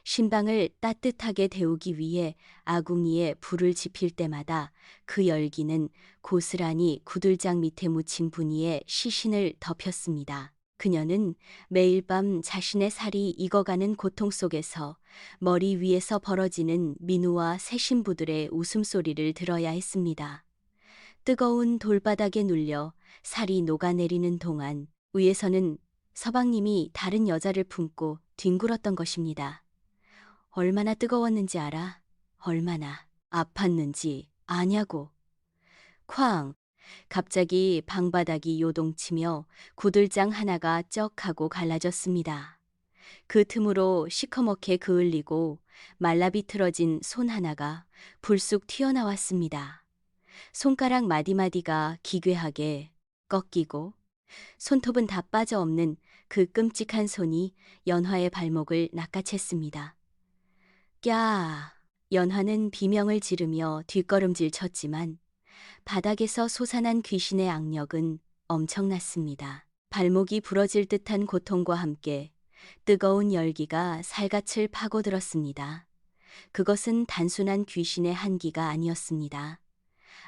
신방을 따뜻하게 데우기 위해 아궁이에 불을 지필 때마다 그 열기는 고스란히 구들장 밑에 묻힌 분이의 시신을 덮였습니다. 그녀는 매일 밤 자신의 살이 익어가는 고통 속에서 머리 위에서 벌어지는 민우와 새 신부들의 웃음소리를 들어야 했습니다. 뜨거운 돌바닥에 눌려 살이 녹아내리는 동안 위에서는 서방님이 다른 여자를 품고 뒹굴었던 것입니다. 얼마나 뜨거웠는지 알아? 얼마나 아팠는지 아냐고. 쾅! 갑자기 방바닥이 요동치며 구들장 하나가 쩍 하고 갈라졌습니다. 그 틈으로 시커멓게 그을리고 말라비틀어진 손 하나가 불쑥 튀어나왔습니다. 손가락 마디마디가 기괴하게 꺾이고 손톱은 다 빠져 없는 그 끔찍한 손이 연화의 발목을 낚아챘습니다. 꺄! 연화는 비명을 지르며 뒷걸음질 쳤지만 바닥에서 솟아난 귀신의 악력은 엄청났습니다. 발목이 부러질 듯한 고통과 함께 뜨거운 열기가 살갗을 파고들었습니다. 그것은 단순한 귀신의 한기가 아니었습니다.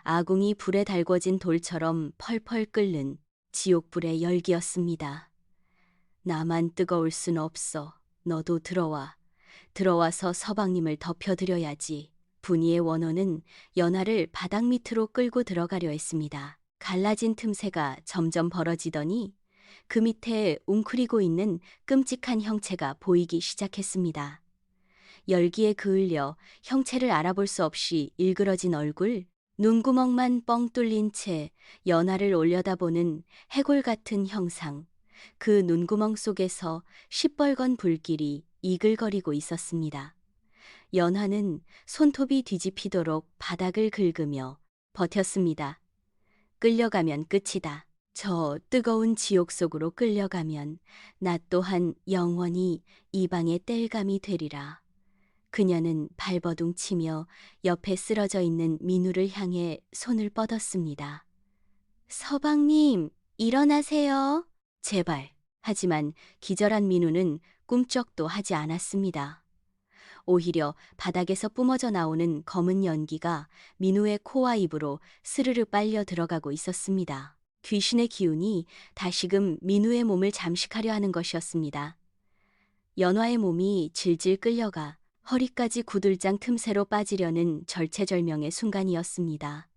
아궁이 불에 달궈진 돌처럼 펄펄 끓는 지옥불의 열기였습니다. 나만 뜨거울 순 없어. 너도 들어와. 들어와서 서방님을 덮여드려야지. 분이의 원호는 연화를 바닥 밑으로 끌고 들어가려 했습니다. 갈라진 틈새가 점점 벌어지더니 그 밑에 웅크리고 있는 끔찍한 형체가 보이기 시작했습니다. 열기에 그을려 형체를 알아볼 수 없이 일그러진 얼굴, 눈구멍만 뻥 뚫린 채 연화를 올려다보는 해골 같은 형상, 그 눈구멍 속에서 시뻘건 불길이 이글거리고 있었습니다. 연화는 손톱이 뒤집히도록 바닥을 긁으며 버텼습니다. 끌려가면 끝이다. 저 뜨거운 지옥 속으로 끌려가면 나 또한 영원히 이 방의 땔감이 되리라. 그녀는 발버둥 치며 옆에 쓰러져 있는 민우를 향해 손을 뻗었습니다. 서방님, 일어나세요. 제발. 하지만 기절한 민우는 꿈쩍도 하지 않았습니다. 오히려 바닥에서 뿜어져 나오는 검은 연기가 민우의 코와 입으로 스르르 빨려 들어가고 있었습니다. 귀신의 기운이 다시금 민우의 몸을 잠식하려 하는 것이었습니다. 연화의 몸이 질질 끌려가 허리까지 구들장 틈새로 빠지려는 절체절명의 순간이었습니다.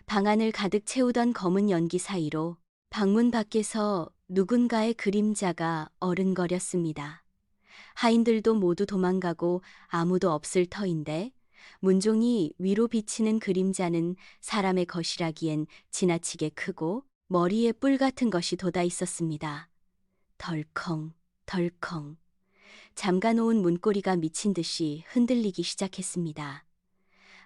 방안을 가득 채우던 검은 연기 사이로 방문 밖에서 누군가의 그림자가 어른거렸습니다. 하인들도 모두 도망가고 아무도 없을 터인데 문종이 위로 비치는 그림자는 사람의 것이라기엔 지나치게 크고 머리에 뿔 같은 것이 돋아 있었습니다. 덜컹, 덜컹. 잠가놓은 문고리가 미친 듯이 흔들리기 시작했습니다.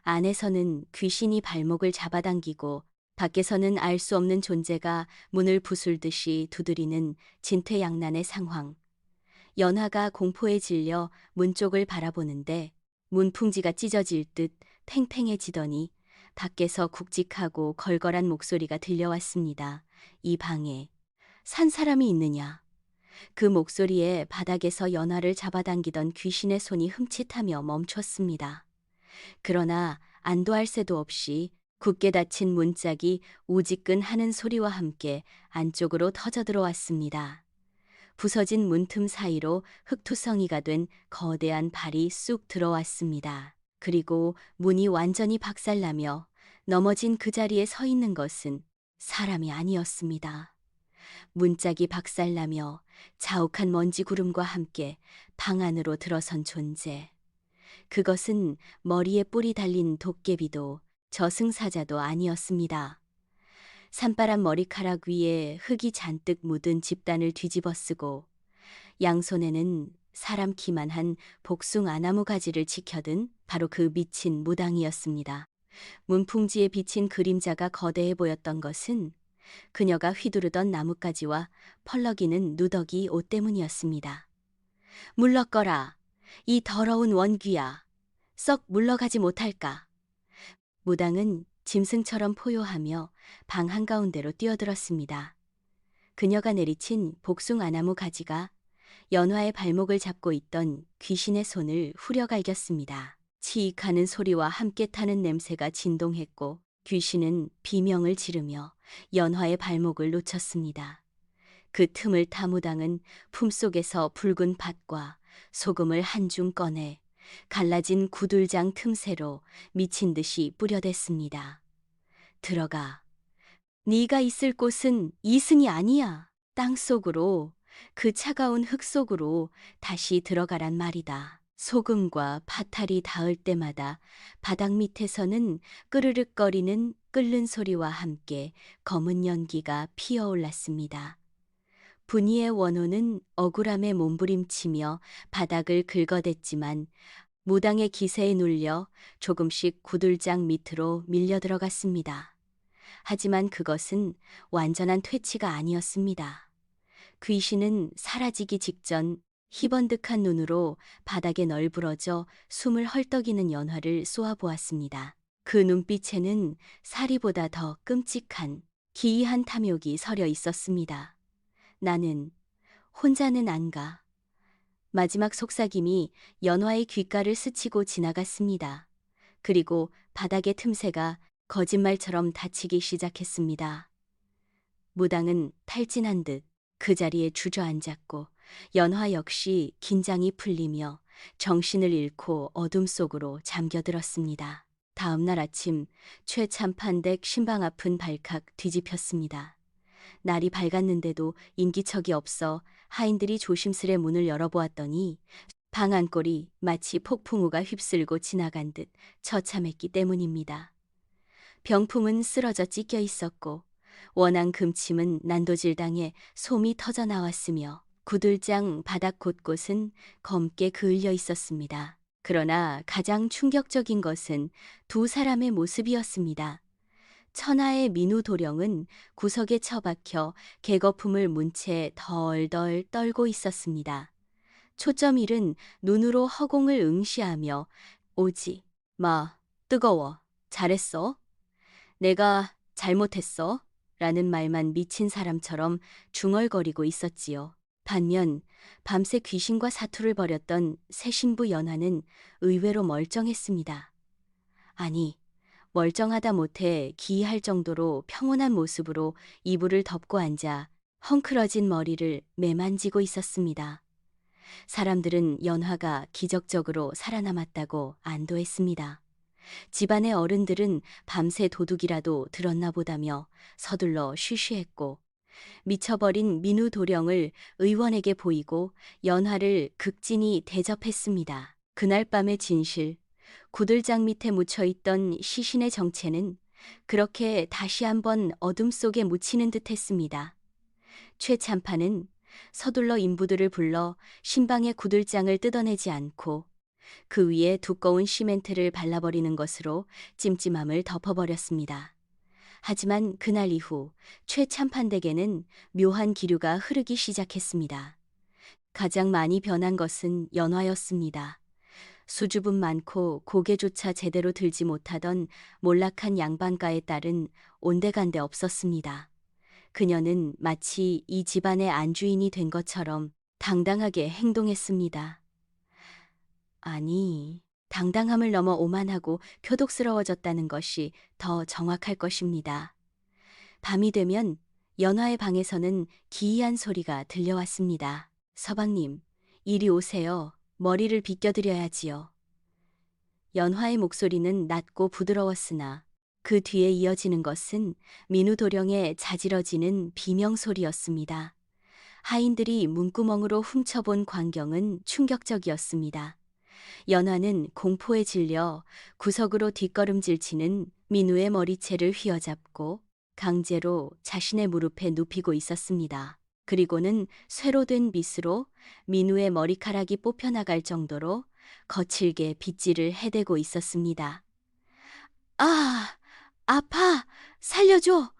안에서는 귀신이 발목을 잡아당기고 밖에서는 알 수 없는 존재가 문을 부술듯이 두드리는 진퇴양난의 상황. 연화가 공포에 질려 문 쪽을 바라보는데 문풍지가 찢어질 듯 팽팽해지더니 밖에서 굵직하고 걸걸한 목소리가 들려왔습니다. 이 방에 산 사람이 있느냐? 그 목소리에 바닥에서 연화를 잡아당기던 귀신의 손이 흠칫하며 멈췄습니다. 그러나 안도할 새도 없이 굳게 닫힌 문짝이 우지끈 하는 소리와 함께 안쪽으로 터져 들어왔습니다. 부서진 문틈 사이로 흙투성이가 된 거대한 발이 쑥 들어왔습니다. 그리고 문이 완전히 박살나며 넘어진 그 자리에 서 있는 것은 사람이 아니었습니다. 문짝이 박살나며 자욱한 먼지 구름과 함께 방 안으로 들어선 존재. 그것은 머리에 뿔이 달린 도깨비도 저승사자도 아니었습니다. 산바람 머리카락 위에 흙이 잔뜩 묻은 집단을 뒤집어 쓰고 양손에는 사람 키만 한 복숭 아나무 가지를 지켜든 바로 그 미친 무당이었습니다. 문풍지에 비친 그림자가 거대해 보였던 것은 그녀가 휘두르던 나뭇가지와 펄럭이는 누더기 옷 때문이었습니다. 물러거라, 이 더러운 원귀야. 썩 물러가지 못할까. 무당은 짐승처럼 포효하며 방 한가운데로 뛰어들었습니다. 그녀가 내리친 복숭 아나무 가지가 연화의 발목을 잡고 있던 귀신의 손을 후려갈겼습니다. 치익하는 소리와 함께 타는 냄새가 진동했고 귀신은 비명을 지르며 연화의 발목을 놓쳤습니다. 그 틈을 타 무당은 품속에서 붉은 밭과 소금을 한 줌 꺼내 갈라진 구들장 틈새로 미친 듯이 뿌려댔습니다. 들어가. 네가 있을 곳은 이승이 아니야. 땅 속으로, 그 차가운 흙 속으로 다시 들어가란 말이다. 소금과 파탈이 닿을 때마다 바닥 밑에서는 끄르륵거리는 끓는 소리와 함께 검은 연기가 피어올랐습니다. 분이의 원호는 억울함에 몸부림치며 바닥을 긁어댔지만 무당의 기세에 눌려 조금씩 구들장 밑으로 밀려 들어갔습니다. 하지만 그것은 완전한 퇴치가 아니었습니다. 귀신은 사라지기 직전 희번득한 눈으로 바닥에 널브러져 숨을 헐떡이는 연화를 쏘아보았습니다. 그 눈빛에는 사리보다 더 끔찍한 기이한 탐욕이 서려 있었습니다. 나는 혼자는 안 가. 마지막 속삭임이 연화의 귓가를 스치고 지나갔습니다. 그리고 바닥의 틈새가 거짓말처럼 닫히기 시작했습니다. 무당은 탈진한 듯 그 자리에 주저앉았고 연화 역시 긴장이 풀리며 정신을 잃고 어둠 속으로 잠겨들었습니다. 다음 날 아침 최참판댁 신방 앞은 발칵 뒤집혔습니다. 날이 밝았는데도 인기척이 없어 하인들이 조심스레 문을 열어보았더니 방 안꼴이 마치 폭풍우가 휩쓸고 지나간 듯 처참했기 때문입니다. 병풍은 쓰러져 찢겨 있었고 원앙 금침은 난도질당해 솜이 터져 나왔으며 구들장 바닥 곳곳은 검게 그을려 있었습니다. 그러나 가장 충격적인 것은 두 사람의 모습이었습니다. 천하의 민우 도령은 구석에 처박혀 개거품을 문 채 덜덜 떨고 있었습니다. 초점 잃은 눈으로 허공을 응시하며 오지 마, 뜨거워, 잘했어, 내가 잘못했어 라는 말만 미친 사람처럼 중얼거리고 있었지요. 반면 밤새 귀신과 사투를 벌였던 새 신부 연화는 의외로 멀쩡했습니다. 아니, 멀쩡하다 못해 기이할 정도로 평온한 모습으로 이불을 덮고 앉아 헝클어진 머리를 매만지고 있었습니다. 사람들은 연화가 기적적으로 살아남았다고 안도했습니다. 집안의 어른들은 밤새 도둑이라도 들었나 보다며 서둘러 쉬쉬했고 미쳐버린 민우 도령을 의원에게 보이고 연화를 극진히 대접했습니다. 그날 밤의 진실, 구들장 밑에 묻혀있던 시신의 정체는 그렇게 다시 한번 어둠 속에 묻히는 듯 했습니다. 최 참판은 서둘러 인부들을 불러 신방의 구들장을 뜯어내지 않고 그 위에 두꺼운 시멘트를 발라버리는 것으로 찜찜함을 덮어버렸습니다. 하지만 그날 이후 최 참판댁에는 묘한 기류가 흐르기 시작했습니다. 가장 많이 변한 것은 연화였습니다. 수줍음 많고 고개조차 제대로 들지 못하던 몰락한 양반가의 딸은 온데간데 없었습니다. 그녀는 마치 이 집안의 안주인이 된 것처럼 당당하게 행동했습니다. 아니, 당당함을 넘어 오만하고 표독스러워졌다는 것이 더 정확할 것입니다. 밤이 되면 연화의 방에서는 기이한 소리가 들려왔습니다. 서방님, 이리 오세요. 머리를 빗겨드려야지요. 연화의 목소리는 낮고 부드러웠으나 그 뒤에 이어지는 것은 민우도령의 자지러지는 비명소리였습니다. 하인들이 문구멍으로 훔쳐본 광경은 충격적이었습니다. 연화는 공포에 질려 구석으로 뒷걸음질치는 민우의 머리채를 휘어잡고 강제로 자신의 무릎에 눕히고 있었습니다. 그리고는 쇠로 된 빗으로 민우의 머리카락이 뽑혀나갈 정도로 거칠게 빗질을 해대고 있었습니다. 아, 아파! 살려줘!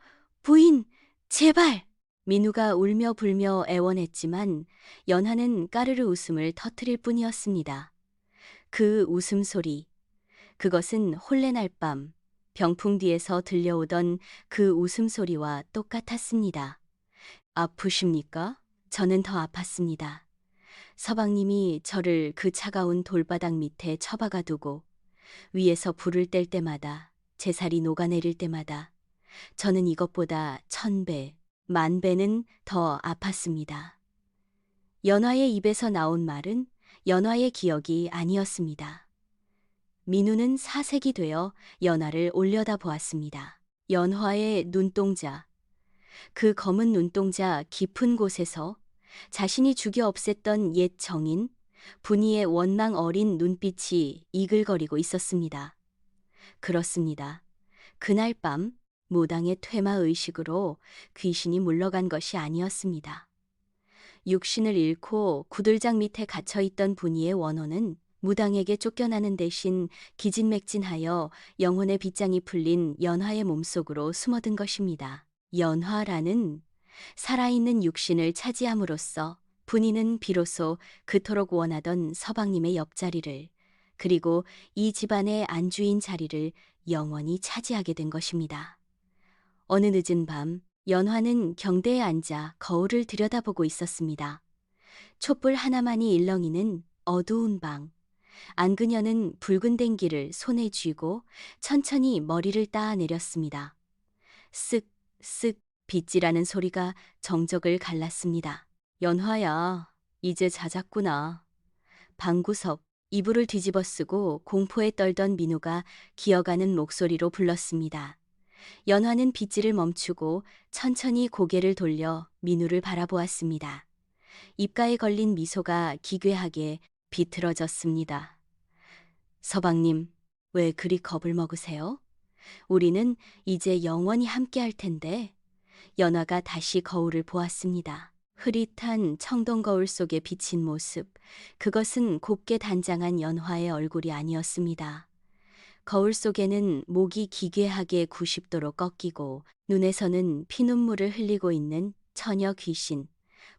부인, 제발! 민우가 울며 불며 애원했지만 연하는 까르르 웃음을 터뜨릴 뿐이었습니다. 그 웃음소리, 그것은 혼례날 밤 병풍 뒤에서 들려오던 그 웃음소리와 똑같았습니다. 아프십니까? 저는 더 아팠습니다. 서방님이 저를 그 차가운 돌바닥 밑에 처박아 두고 위에서 불을 뗄 때마다 제 살이 녹아내릴 때마다 저는 이것보다 1000배, 10,000배는 더 아팠습니다. 연화의 입에서 나온 말은 연화의 기억이 아니었습니다. 민우는 사색이 되어 연화를 올려다 보았습니다. 연화의 눈동자, 그 검은 눈동자 깊은 곳에서 자신이 죽여 없앴던 옛 정인, 분이의 원망 어린 눈빛이 이글거리고 있었습니다. 그렇습니다. 그날 밤 무당의 퇴마 의식으로 귀신이 물러간 것이 아니었습니다. 육신을 잃고 구들장 밑에 갇혀있던 분이의 원혼은 무당에게 쫓겨나는 대신 기진맥진하여 영혼의 빗장이 풀린 연화의 몸속으로 숨어든 것입니다. 연화라는 살아있는 육신을 차지함으로써 분이는 비로소 그토록 원하던 서방님의 옆자리를, 그리고 이 집안의 안주인 자리를 영원히 차지하게 된 것입니다. 어느 늦은 밤 연화는 경대에 앉아 거울을 들여다보고 있었습니다. 촛불 하나만이 일렁이는 어두운 방. 안그녀는 붉은 댕기를 손에 쥐고 천천히 머리를 따아 내렸습니다. 쓱, 쓱 빗질하는 소리가 정적을 갈랐습니다. 연화야, 이제 자잤구나. 방구석, 이불을 뒤집어 쓰고 공포에 떨던 민우가 기어가는 목소리로 불렀습니다. 연화는 빗질을 멈추고 천천히 고개를 돌려 민우를 바라보았습니다. 입가에 걸린 미소가 기괴하게 비틀어졌습니다. 서방님, 왜 그리 겁을 먹으세요? 우리는 이제 영원히 함께 할 텐데. 연화가 다시 거울을 보았습니다. 흐릿한 청동 거울 속에 비친 모습, 그것은 곱게 단장한 연화의 얼굴이 아니었습니다. 거울 속에는 목이 기괴하게 90도로 꺾이고 눈에서는 피눈물을 흘리고 있는 처녀 귀신,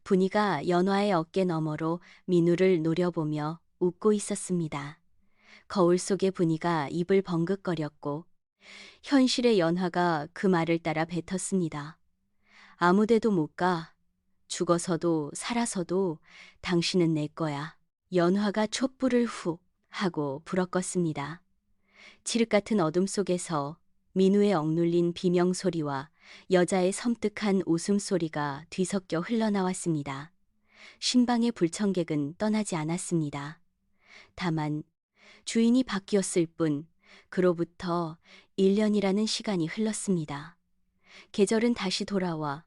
분이가 연화의 어깨 너머로 민우를 노려보며 웃고 있었습니다. 거울 속의 분이가 입을 벙긋거렸고 현실의 연화가 그 말을 따라 뱉었습니다. 아무데도 못 가. 죽어서도 살아서도 당신은 내 거야. 연화가 촛불을 훅 하고 불어 껐습니다. 칠흑 같은 어둠 속에서 민우의 억눌린 비명소리와 여자의 섬뜩한 웃음소리가 뒤섞여 흘러나왔습니다. 신방의 불청객은 떠나지 않았습니다. 다만 주인이 바뀌었을 뿐 그로부터 1년이라는 시간이 흘렀습니다. 계절은 다시 돌아와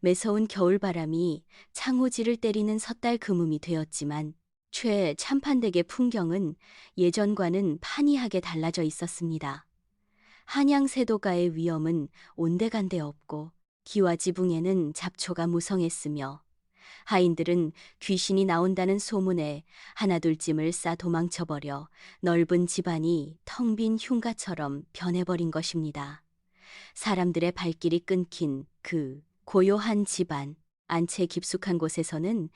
매서운 겨울바람이 창호지를 때리는 섣달 그음이 되었지만 최 참판댁의 풍경은 예전과는 판이하게 달라져 있었습니다. 한양세도가의 위엄은 온데간데 없고 기와 지붕에는 잡초가 무성했으며 하인들은 귀신이 나온다는 소문에 하나둘 짐을 싸 도망쳐버려 넓은 집안이 텅 빈 흉가처럼 변해버린 것입니다. 사람들의 발길이 끊긴 그 고요한 집안, 안채 깊숙한 곳에서는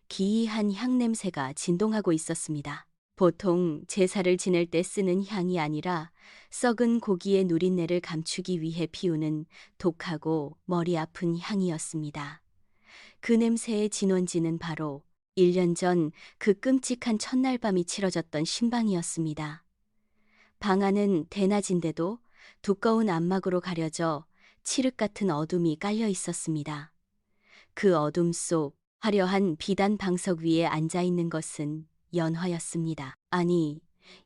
기이한 향냄새가 진동하고 있었습니다. 보통 제사를 지낼 때 쓰는 향이 아니라 썩은 고기의 누린내를 감추기 위해 피우는 독하고 머리 아픈 향이었습니다. 그 냄새의 진원지는 바로 1년 전 그 끔찍한 첫날 밤이 치러졌던 신방이었습니다. 방 안은 대낮인데도 두꺼운 암막으로 가려져 칠흑 같은 어둠이 깔려 있었습니다. 그 어둠 속 화려한 비단 방석 위에 앉아 있는 것은 연화였습니다. 아니,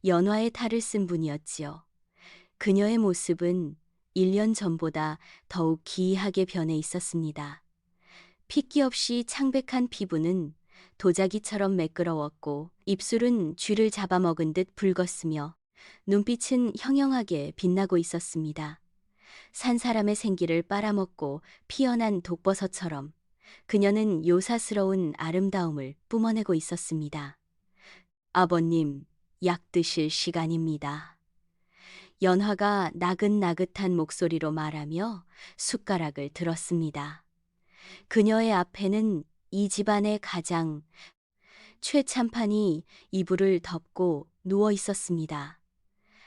연화의 탈을 쓴 분이었지요. 그녀의 모습은 1년 전보다 더욱 기이하게 변해 있었습니다. 핏기 없이 창백한 피부는 도자기처럼 매끄러웠고 입술은 쥐를 잡아먹은 듯 붉었으며 눈빛은 형형하게 빛나고 있었습니다. 산 사람의 생기를 빨아먹고 피어난 독버섯처럼 그녀는 요사스러운 아름다움을 뿜어내고 있었습니다. 아버님, 약 드실 시간입니다. 연화가 나긋나긋한 목소리로 말하며 숟가락을 들었습니다. 그녀의 앞에는 이 집안의 가장 최참판이 이불을 덮고 누워 있었습니다.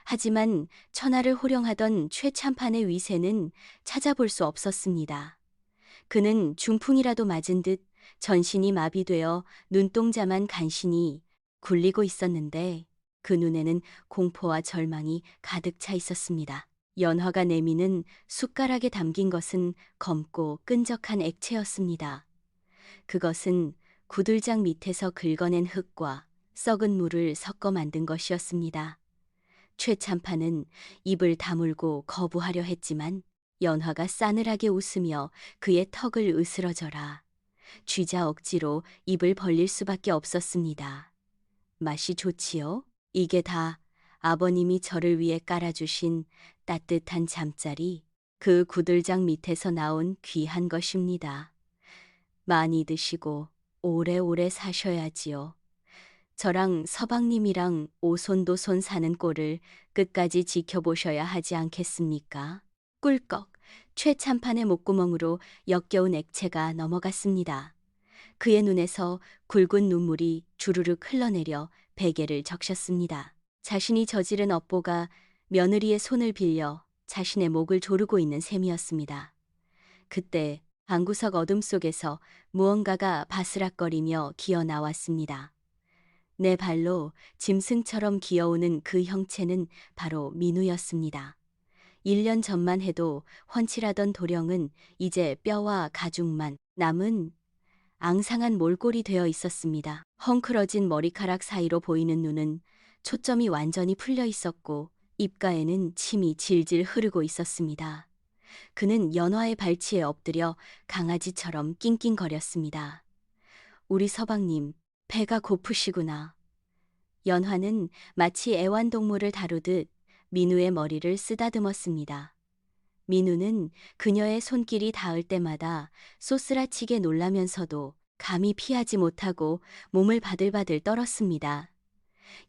하지만 천하를 호령하던 최참판의 위세는 찾아볼 수 없었습니다. 그는 중풍이라도 맞은 듯 전신이 마비되어 눈동자만 간신히 굴리고 있었는데 그 눈에는 공포와 절망이 가득 차 있었습니다. 연화가 내미는 숟가락에 담긴 것은 검고 끈적한 액체였습니다. 그것은 구들장 밑에서 긁어낸 흙과 썩은 물을 섞어 만든 것이었습니다. 최참판은 입을 다물고 거부하려 했지만 연화가 싸늘하게 웃으며 그의 턱을 으스러져라 쥐자 억지로 입을 벌릴 수밖에 없었습니다. 맛이 좋지요? 이게 다 아버님이 저를 위해 깔아주신 따뜻한 잠자리, 그 구들장 밑에서 나온 귀한 것입니다. 많이 드시고 오래오래 사셔야지요. 저랑 서방님이랑 오손도손 사는 꼴을 끝까지 지켜보셔야 하지 않겠습니까? 꿀꺽, 최참판의 목구멍으로 역겨운 액체가 넘어갔습니다. 그의 눈에서 굵은 눈물이 주르륵 흘러내려 베개를 적셨습니다. 자신이 저지른 업보가 며느리의 손을 빌려 자신의 목을 조르고 있는 셈이었습니다. 그때 방구석 어둠 속에서 무언가가 바스락거리며 기어 나왔습니다. 내 발로 짐승처럼 기어오는 그 형체는 바로 민우였습니다. 1년 전만 해도 훤칠하던 도령은 이제 뼈와 가죽만 남은 앙상한 몰골이 되어 있었습니다. 헝클어진 머리카락 사이로 보이는 눈은 초점이 완전히 풀려 있었고 입가에는 침이 질질 흐르고 있었습니다. 그는 연화의 발치에 엎드려 강아지처럼 낑낑거렸습니다. 우리 서방님, 배가 고프시구나. 연화는 마치 애완동물을 다루듯 민우의 머리를 쓰다듬었습니다. 민우는 그녀의 손길이 닿을 때마다 쏘스라치게 놀라면서도 감히 피하지 못하고 몸을 바들바들 떨었습니다.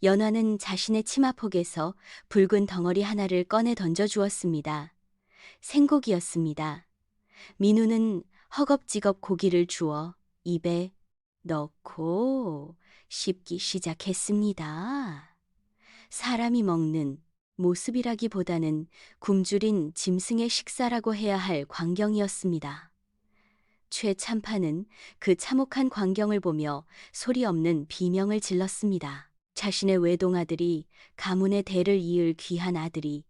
연화는 자신의 치마폭에서 붉은 덩어리 하나를 꺼내 던져주었습니다. 생고기였습니다. 민우는 허겁지겁 고기를 주워 입에 넣고 씹기 시작했습니다. 사람이 먹는 모습이라기보다는 굶주린 짐승의 식사라고 해야 할 광경이었습니다. 최참판은 그 참혹한 광경을 보며 소리 없는 비명을 질렀습니다. 자신의 외동아들이 가문의 대를 이을 귀한 아들이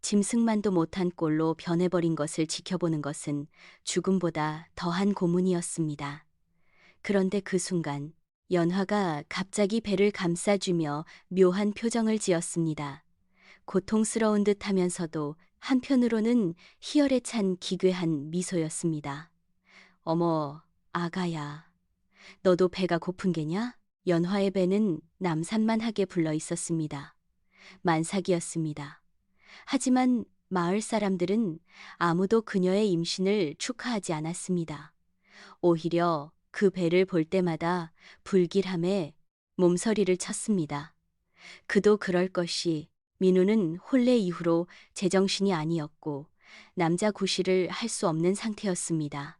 짐승만도 못한 꼴로 변해버린 것을 지켜보는 것은 죽음보다 더한 고문이었습니다. 그런데 그 순간 연화가 갑자기 배를 감싸주며 묘한 표정을 지었습니다. 고통스러운 듯 하면서도 한편으로는 희열에 찬 기괴한 미소였습니다. 어머, 아가야, 너도 배가 고픈 게냐? 연화의 배는 남산만하게 불러 있었습니다. 만삭이었습니다. 하지만 마을 사람들은 아무도 그녀의 임신을 축하하지 않았습니다. 오히려 그 배를 볼 때마다 불길함에 몸서리를 쳤습니다. 그도 그럴 것이 민우는 혼례 이후로 제정신이 아니었고 남자 구실을 할 수 없는 상태였습니다.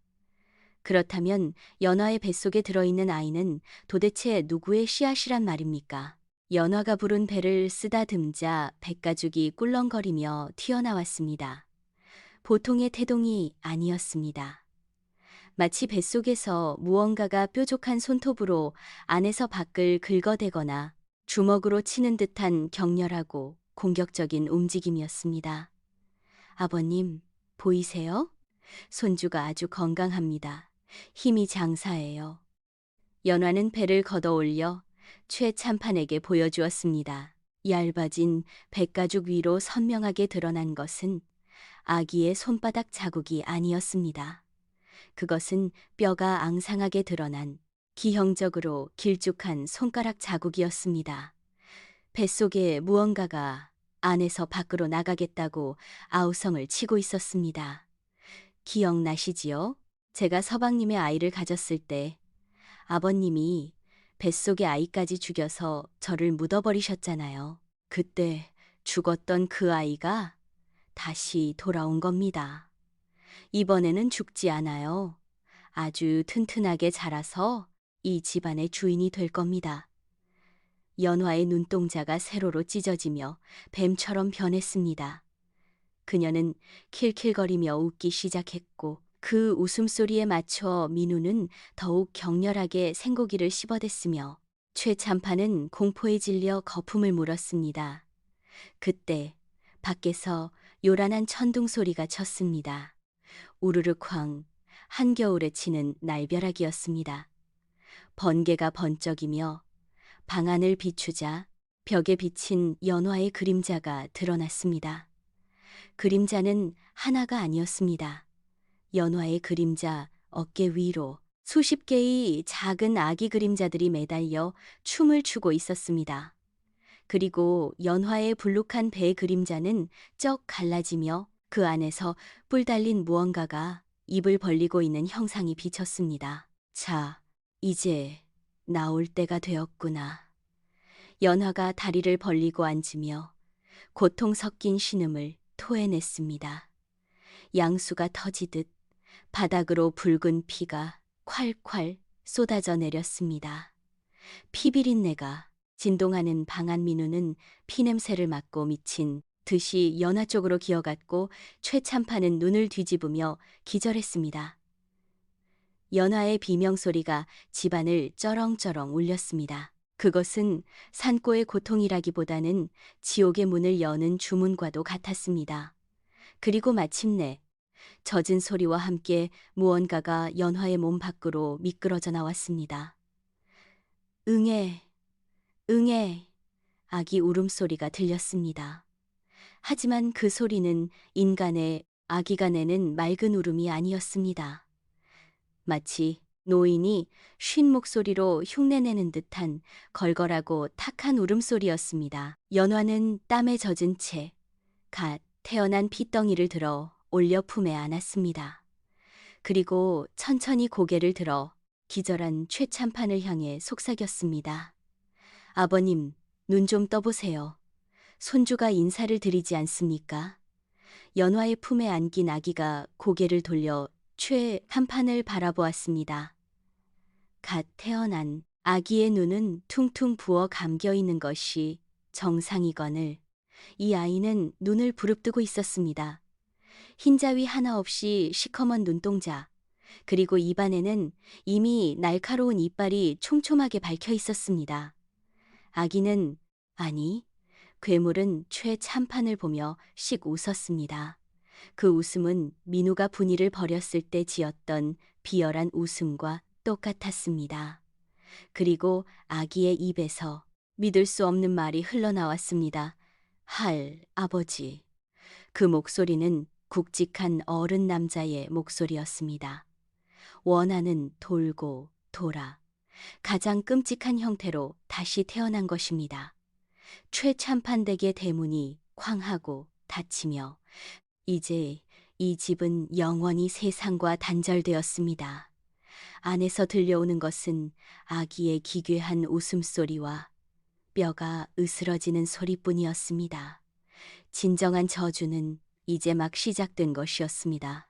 그렇다면 연화의 뱃속에 들어있는 아이는 도대체 누구의 씨앗이란 말입니까? 연화가 부른 배를 쓰다듬자 백가죽이 꿀렁거리며 튀어나왔습니다. 보통의 태동이 아니었습니다. 마치 뱃속에서 무언가가 뾰족한 손톱으로 안에서 밖을 긁어대거나 주먹으로 치는 듯한 격렬하고 공격적인 움직임이었습니다. 아버님, 보이세요? 손주가 아주 건강합니다. 힘이 장사예요. 연화는 배를 걷어 올려 최 참판에게 보여주었습니다. 얇아진 백가죽 위로 선명하게 드러난 것은 아기의 손바닥 자국이 아니었습니다. 그것은 뼈가 앙상하게 드러난 기형적으로 길쭉한 손가락 자국이었습니다. 뱃속에 무언가가 안에서 밖으로 나가겠다고 아우성을 치고 있었습니다. 기억나시지요? 제가 서방님의 아이를 가졌을 때 아버님이 뱃속의 아이까지 죽여서 저를 묻어버리셨잖아요. 그때 죽었던 그 아이가 다시 돌아온 겁니다. 이번에는 죽지 않아요. 아주 튼튼하게 자라서 이 집안의 주인이 될 겁니다. 연화의 눈동자가 세로로 찢어지며 뱀처럼 변했습니다. 그녀는 킬킬거리며 웃기 시작했고 그 웃음소리에 맞춰 민우는 더욱 격렬하게 생고기를 씹어댔으며 최 참판은 공포에 질려 거품을 물었습니다. 그때 밖에서 요란한 천둥 소리가 쳤습니다. 우르르쾅 한겨울에 치는 날벼락이었습니다. 번개가 번쩍이며 방안을 비추자 벽에 비친 연화의 그림자가 드러났습니다. 그림자는 하나가 아니었습니다. 연화의 그림자 어깨 위로 수십 개의 작은 아기 그림자들이 매달려 춤을 추고 있었습니다. 그리고 연화의 불룩한 배의 그림자는 쩍 갈라지며 그 안에서 뿔 달린 무언가가 입을 벌리고 있는 형상이 비쳤습니다. 자, 이제 나올 때가 되었구나. 연화가 다리를 벌리고 앉으며 고통 섞인 신음을 토해냈습니다. 양수가 터지듯 바닥으로 붉은 피가 콸콸 쏟아져 내렸습니다. 피비린내가 진동하는 방안 민우는 피냄새를 맡고 미친 듯이 연화 쪽으로 기어갔고 최 참판은 눈을 뒤집으며 기절했습니다. 연화의 비명소리가 집안을 쩌렁쩌렁 울렸습니다. 그것은 산고의 고통이라기보다는 지옥의 문을 여는 주문과도 같았습니다. 그리고 마침내 젖은 소리와 함께 무언가가 연화의 몸 밖으로 미끄러져 나왔습니다. 응애, 응애, 아기 울음소리가 들렸습니다. 하지만 그 소리는 인간의 아기가 내는 맑은 울음이 아니었습니다. 마치 노인이 쉰 목소리로 흉내내는 듯한 걸걸하고 탁한 울음소리였습니다. 연화는 땀에 젖은 채 갓 태어난 핏덩이를 들어 올려 품에 안았습니다. 그리고 천천히 고개를 들어 기절한 최 참판을 향해 속삭였습니다. 아버님, 눈 좀 떠보세요. 손주가 인사를 드리지 않습니까? 연화의 품에 안긴 아기가 고개를 돌려 최 참판을 바라보았습니다. 갓 태어난 아기의 눈은 퉁퉁 부어 감겨 있는 것이 정상이거늘 이 아이는 눈을 부릅뜨고 있었습니다. 흰자위 하나 없이 시커먼 눈동자, 그리고 입안에는 이미 날카로운 이빨이 촘촘하게 박혀 있었습니다. 아기는, 아니, 괴물은 최 참판을 보며 씩 웃었습니다. 그 웃음은 민우가 분이를 버렸을 때 지었던 비열한 웃음과 똑같았습니다. 그리고 아기의 입에서 믿을 수 없는 말이 흘러나왔습니다. 아버지. 그 목소리는 굵직한 어른 남자의 목소리였습니다. 원하는 돌고 돌아 가장 끔찍한 형태로 다시 태어난 것입니다. 최참판댁의 대문이 쾅하고 닫히며 이제 이 집은 영원히 세상과 단절되었습니다. 안에서 들려오는 것은 아기의 기괴한 웃음소리와 뼈가 으스러지는 소리뿐이었습니다. 진정한 저주는 이제 막 시작된 것이었습니다.